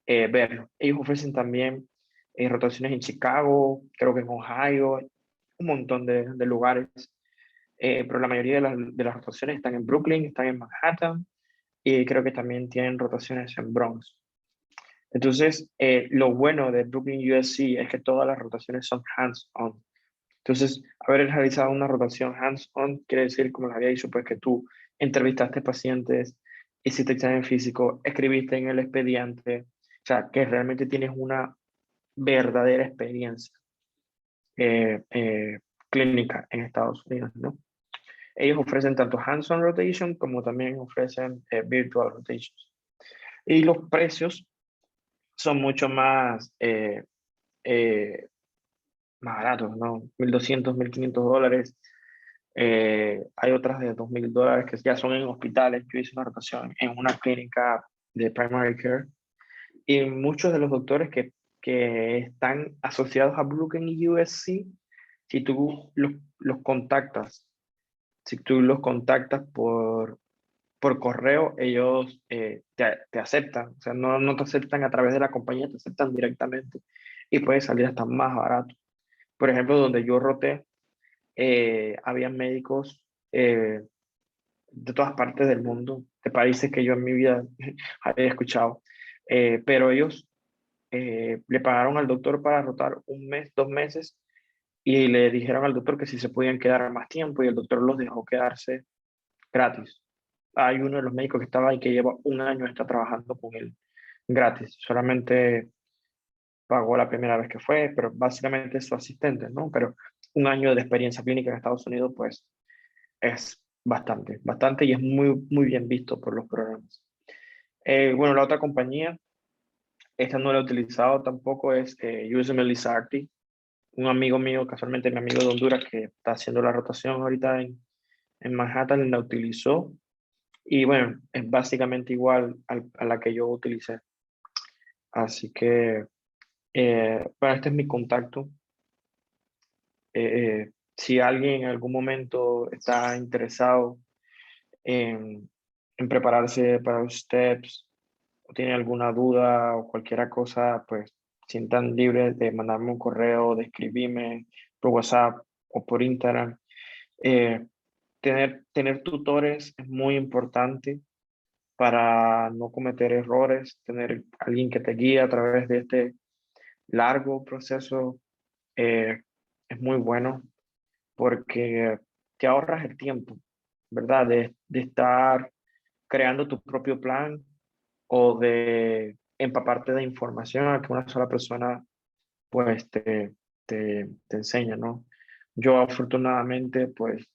S2: verlo. Ellos ofrecen también rotaciones en Chicago, creo que en Ohio, un montón de lugares, pero la mayoría de las rotaciones están en Brooklyn, están en Manhattan y creo que también tienen rotaciones en Bronx. Entonces, lo bueno de Brooklyn USC es que todas las rotaciones son hands-on. Entonces, haber realizado una rotación hands-on quiere decir, como les había dicho, pues que tú entrevistaste pacientes, hiciste examen físico, escribiste en el expediente, o sea, que realmente tienes una verdadera experiencia eh, eh, clínica en Estados Unidos, ¿no? Ellos ofrecen tanto hands-on rotation como también ofrecen virtual rotations. Y los precios son mucho eh, más baratos, ¿no? 1.200, $1.500. Hay otras de $2.000 que ya son en hospitales. Yo hice una rotación en una clínica de primary care y muchos de los doctores que están asociados a Brooklyn y USC, si tú los contactas, si tú los contactas por correo, ellos te aceptan. O sea, no te aceptan a través de la compañía, te aceptan directamente y puede salir hasta más barato. Por ejemplo, donde yo roté, había médicos de todas partes del mundo, de países que yo en mi vida había escuchado, pero ellos le pagaron al doctor para rotar un mes, 2 meses, y le dijeron al doctor que si se podían quedar más tiempo y el doctor los dejó quedarse gratis. Hay uno de los médicos que estaba ahí que lleva un año, está trabajando con él gratis, solamente pagó la primera vez que fue, pero básicamente es su asistente, ¿no? Pero un año de experiencia clínica en Estados Unidos, pues es bastante, bastante y es muy bien visto por los programas. Bueno, la otra compañía, esta no la he utilizado tampoco, es USMLE Sarti. Un amigo mío, casualmente mi amigo de Honduras, que está haciendo la rotación ahorita en Manhattan, la utilizó. Y bueno, es básicamente igual a la que yo utilicé. Así que, bueno, este es mi contacto. Si alguien en algún momento está interesado en prepararse para los steps o tiene alguna duda o cualquier cosa, pues sientan libres de mandarme un correo, de escribirme por WhatsApp o por Instagram. Eh, tener tutores es muy importante para no cometer errores, tener alguien que te guíe a través de este largo proceso eh, es muy bueno porque te ahorras el tiempo, ¿verdad? De estar creando tu propio plan o de empaparte de información a que una sola persona pues te enseña, ¿no? Yo afortunadamente pues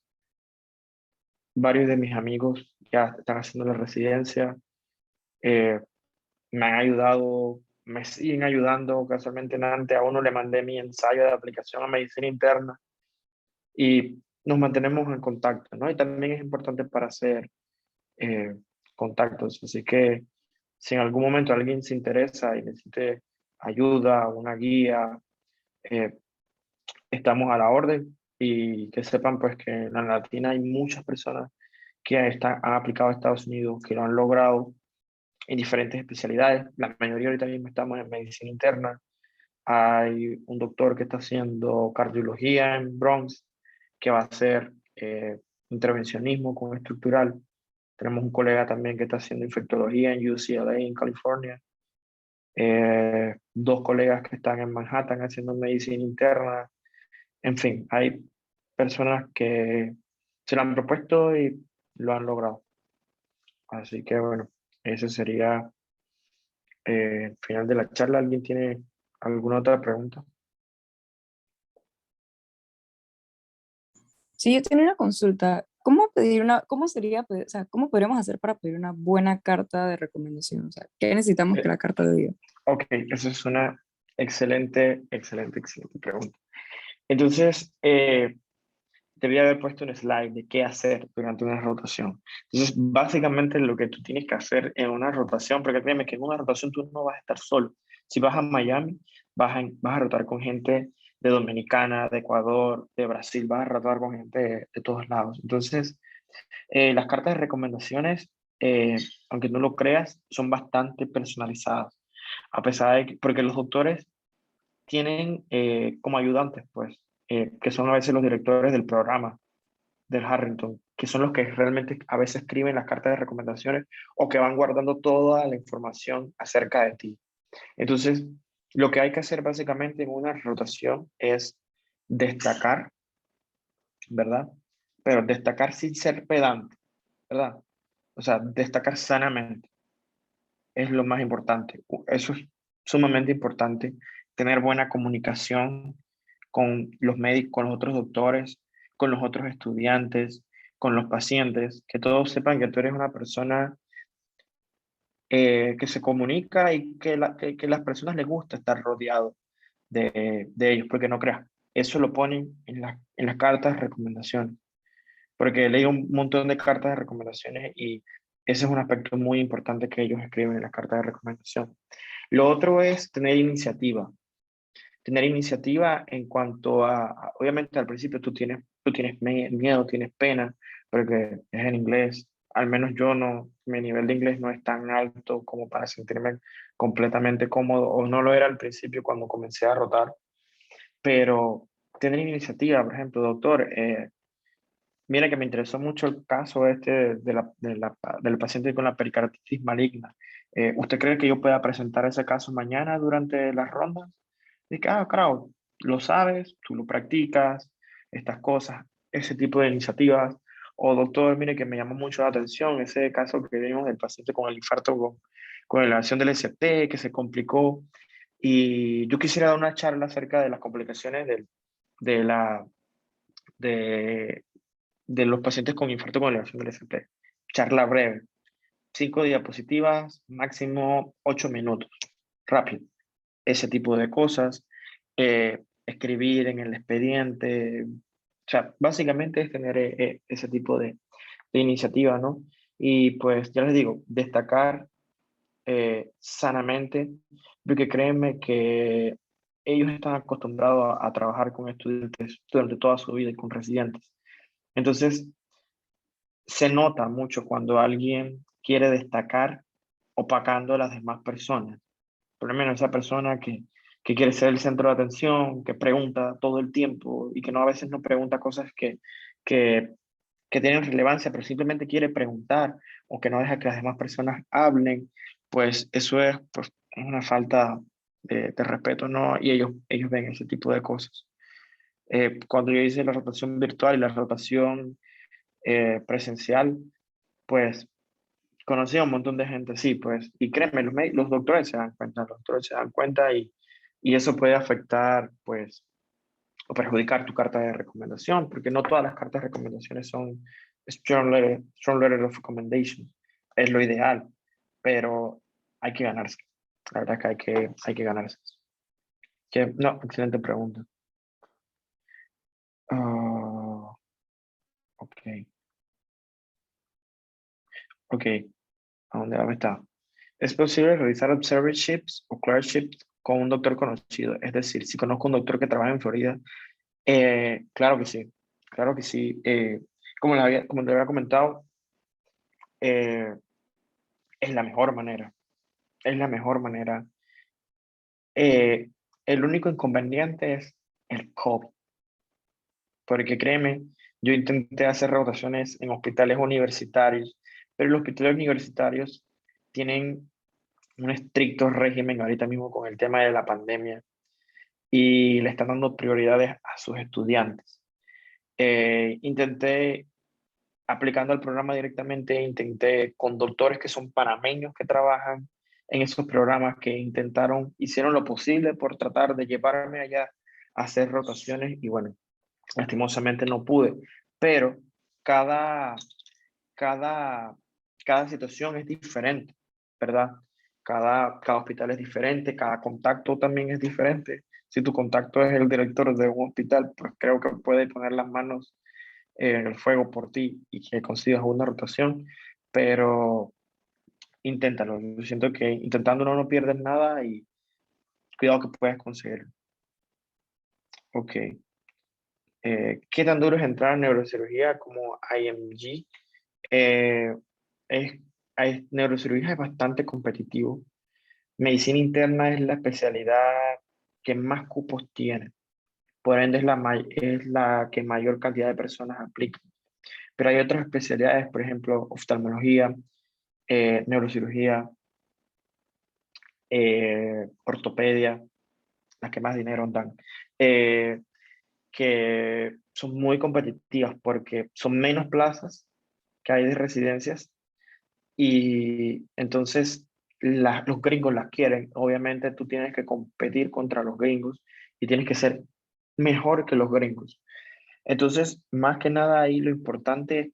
S2: varios de mis amigos ya están haciendo la residencia, eh, me han ayudado, me siguen ayudando. Casualmente antes a uno le mandé mi ensayo de aplicación a medicina interna y nos mantenemos en contacto, ¿no? Y también es importante para hacer eh, contactos. Así que si en algún momento alguien se interesa y necesite ayuda, una guía, eh, estamos a la orden y que sepan pues que en la Latina hay muchas personas que han aplicado a Estados Unidos, que lo han logrado en diferentes especialidades. La mayoría ahorita mismo estamos en medicina interna. Hay un doctor que está haciendo cardiología en Bronx, que va a hacer intervencionismo con estructural. Tenemos un colega también que está haciendo infectología en UCLA, en California. dos colegas que están en Manhattan haciendo medicina interna. En fin, hay personas que se lo han propuesto y lo han logrado. Así que bueno, ese sería el final de la charla. ¿Alguien tiene alguna otra pregunta?
S3: Sí, yo tenía una consulta. ¿Cómo pedir cómo sería, o sea, cómo podríamos hacer para pedir una buena carta de recomendación? O sea, ¿qué necesitamos que
S2: Eh,
S3: la carta diga?
S2: ok, esa es una excelente pregunta. Entonces, debía haber puesto un slide de qué hacer durante una rotación. Entonces, básicamente lo que tú tienes que hacer en una rotación, porque créeme que en una rotación tú no vas a estar solo. Si vas a Miami, vas a rotar con gente de Dominicana, de Ecuador, de Brasil, vas a rotar con gente de todos lados. Entonces, las cartas de recomendaciones, eh, aunque no lo creas, son bastante personalizadas. A pesar de que, porque los doctores tienen como ayudantes, pues, que son a veces los directores del programa del Harrington, que son los que realmente a veces escriben las cartas de recomendaciones o que van guardando toda la información acerca de ti. Entonces, lo que hay que hacer básicamente en una rotación es destacar, ¿verdad? Pero destacar sin ser pedante, ¿verdad? O sea, destacar sanamente es lo más importante. Eso es sumamente importante, tener buena comunicación con los médicos, con los otros doctores, con los otros estudiantes, con los pacientes, que todos sepan que tú eres una persona que se comunica y que las personas les gusta estar rodeado de ellos, porque no creas, eso lo ponen en las cartas de recomendación, porque leí un montón de cartas de recomendaciones y ese es un aspecto muy importante que ellos escriben en las cartas de recomendación. Lo otro es tener iniciativa en cuanto obviamente al principio tú tienes miedo, tienes pena, porque es en inglés. Al menos yo no, mi nivel de inglés no es tan alto como para sentirme completamente cómodo, o no lo era al principio cuando comencé a rotar, pero tener iniciativa, por ejemplo, doctor, mira que me interesó mucho el caso este del paciente con la pericarditis maligna. ¿Usted cree que yo pueda presentar ese caso mañana durante las rondas? Y que, claro, lo sabes, tú lo practicas, estas cosas, ese tipo de iniciativas. O doctor, mire que me llamó mucho la atención ese caso que vimos del paciente con el infarto con elevación del ST, que se complicó. Y yo quisiera dar una charla acerca de las complicaciones de la, de, de los pacientes con infarto con elevación del SP. Charla breve, 5 diapositivas, máximo 8 minutos, rápido. Ese tipo de cosas, escribir en el expediente, o sea, básicamente es tener ese tipo de iniciativa, ¿no? Y pues ya les digo, destacar sanamente, porque créanme que ellos están acostumbrados a trabajar con estudiantes durante toda su vida y con residentes. Entonces, se nota mucho cuando alguien quiere destacar opacando a las demás personas. Por lo menos esa persona que quiere ser el centro de atención, que pregunta todo el tiempo y que no a veces no pregunta cosas que, que tienen relevancia, pero simplemente quiere preguntar o que no deja que las demás personas hablen, pues eso es pues, una falta de respeto, ¿no? Y ellos ven ese tipo de cosas. Cuando yo hice la rotación virtual y la rotación presencial, pues conocí a un montón de gente, sí, pues, y créeme, los doctores se dan cuenta, los doctores se dan cuenta y eso puede afectar, pues, o perjudicar tu carta de recomendación, porque no todas las cartas de recomendaciones son strong letter of recommendation, es lo ideal, pero hay que ganarse, la verdad que hay que ganarse. No, excelente pregunta. Ah, ok, ok, ¿a dónde está? Es posible realizar observerships o clerkships con un doctor conocido. Es decir, si conozco un doctor que trabaja en Florida, claro que sí, claro que sí. Como te había comentado, eh, es la mejor manera, es la mejor manera. Eh, el único inconveniente es el COVID, porque créeme, yo intenté hacer rotaciones en hospitales universitarios, pero los hospitales universitarios tienen un estricto régimen ahorita mismo con el tema de la pandemia y le están dando prioridades a sus estudiantes. Intenté, aplicando el programa directamente, intenté con doctores que son panameños que trabajan en esos programas que hicieron lo posible por tratar de llevarme allá a hacer rotaciones y bueno, lastimosamente no pude, pero cada, cada, cada situación es diferente, ¿verdad? Cada hospital es diferente, cada contacto también es diferente. Si tu contacto es el director de un hospital, pues creo que puede poner las manos en el fuego por ti y que consigas una rotación, pero inténtalo. Yo siento que intentándolo no pierdes nada y cuidado que puedes conseguirlo. Ok. ¿Qué tan duro es entrar en neurocirugía como IMG? Eh, es, neurocirugía es bastante competitivo. Medicina interna es la especialidad que más cupos tiene. Por ende, es la que mayor cantidad de personas aplica. Pero hay otras especialidades, por ejemplo, oftalmología, neurocirugía, ortopedia, las que más dinero dan, eh, que son muy competitivas porque son menos plazas que hay de residencias y entonces los gringos las quieren. Obviamente tú tienes que competir contra los gringos y tienes que ser mejor que los gringos. Entonces, más que nada ahí lo importante es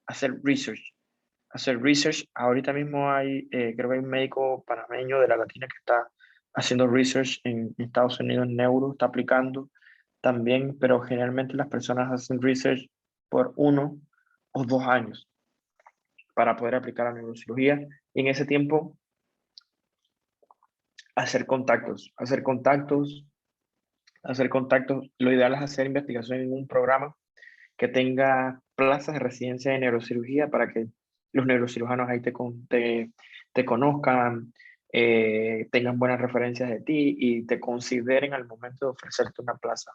S2: hacer research. Hacer research. Ahorita mismo creo que hay un médico panameño de la Latina que está haciendo research en Estados Unidos en neuro, está aplicando también, pero generalmente las personas hacen research por 1 o 2 años para poder aplicar la neurocirugía. Y en ese tiempo, hacer contactos. Lo ideal es hacer investigación en un programa que tenga plazas de residencia de neurocirugía para que los neurocirujanos ahí te conozcan, tengan buenas referencias de ti y te consideren al momento de ofrecerte una plaza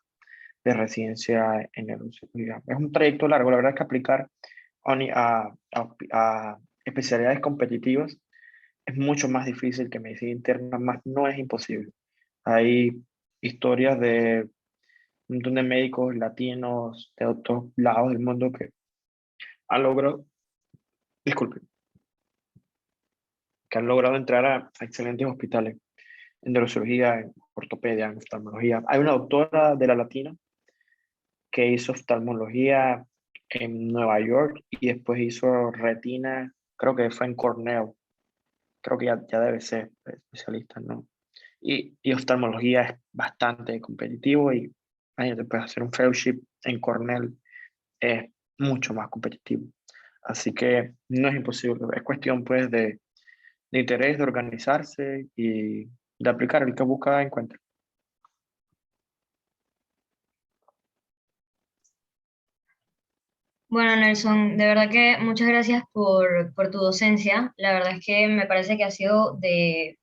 S2: de residencia en neurocirugía. Es un trayecto largo, la verdad es que aplicar a especialidades competitivas es mucho más difícil que medicina interna, más no es imposible. Hay historias de un montón de médicos latinos de otros lados del mundo que han logrado, disculpe, que han logrado entrar a excelentes hospitales en neurocirugía, en ortopedia, en oftalmología. Hay una doctora de la Latina que hizo oftalmología en Nueva York y después hizo retina, creo que fue en Cornell, creo que ya debe ser especialista, ¿no? Y oftalmología es bastante competitivo y te puedes hacer un fellowship en Cornell, es mucho más competitivo. Así que no es imposible, es cuestión pues de interés, de organizarse y de aplicar el que busca encuentra.
S1: Bueno, Nelson, de verdad que muchas gracias por tu docencia. La verdad es que me parece que ha sido de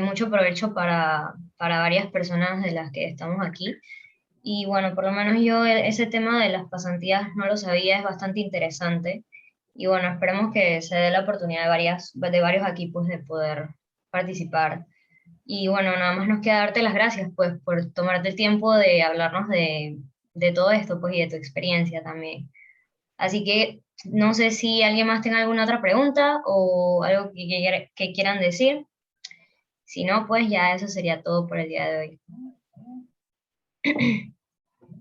S1: mucho provecho para varias personas de las que estamos aquí. Y bueno, por lo menos yo ese tema de las pasantías no lo sabía, es bastante interesante. Y bueno, esperemos que se dé la oportunidad de varios equipos de poder participar. Y bueno, nada más nos queda darte las gracias pues por tomarte el tiempo de hablarnos de todo esto pues y de tu experiencia también. Así que no sé si alguien más tenga alguna otra pregunta o algo que quieran decir. Si no, pues ya eso sería todo por el día de hoy.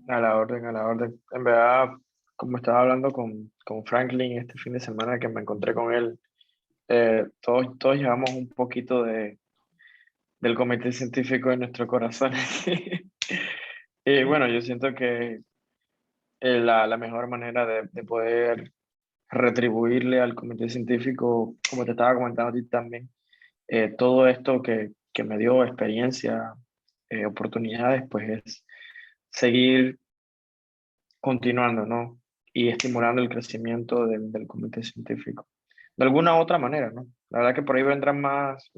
S2: A la orden, a la orden. En verdad, como estaba hablando con Franklin este fin de semana que me encontré con él, todos llevamos un poquito del comité científico en nuestro corazón. Y bueno, yo siento que la mejor manera de poder retribuirle al comité científico, como te estaba comentando a ti también, todo esto que me dio experiencia, oportunidades, pues es seguir continuando, ¿no? Y estimulando el crecimiento del comité científico. De alguna u otra manera, ¿no? La verdad que por ahí vendrán más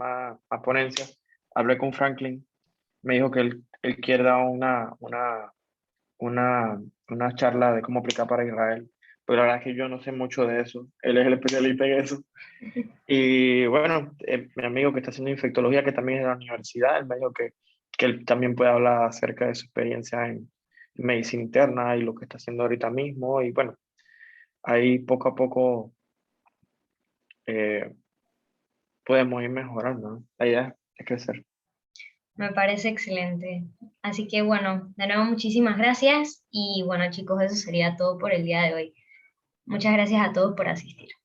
S2: ponencias. Hablé con Franklin, me dijo que él quiere dar una charla de cómo aplicar para Israel, pero la verdad es que yo no sé mucho de eso. Él es el especialista en eso. Y bueno, mi amigo que está haciendo infectología, que también es de la universidad, él me dijo que él también puede hablar acerca de su experiencia en medicina interna y lo que está haciendo ahorita mismo. Y bueno, ahí poco a poco eh, podemos ir mejorando, ¿no? La idea es crecer.
S1: Me parece excelente. Así que bueno, de nuevo muchísimas gracias y bueno chicos, eso sería todo por el día de hoy. Muchas gracias a todos por asistir.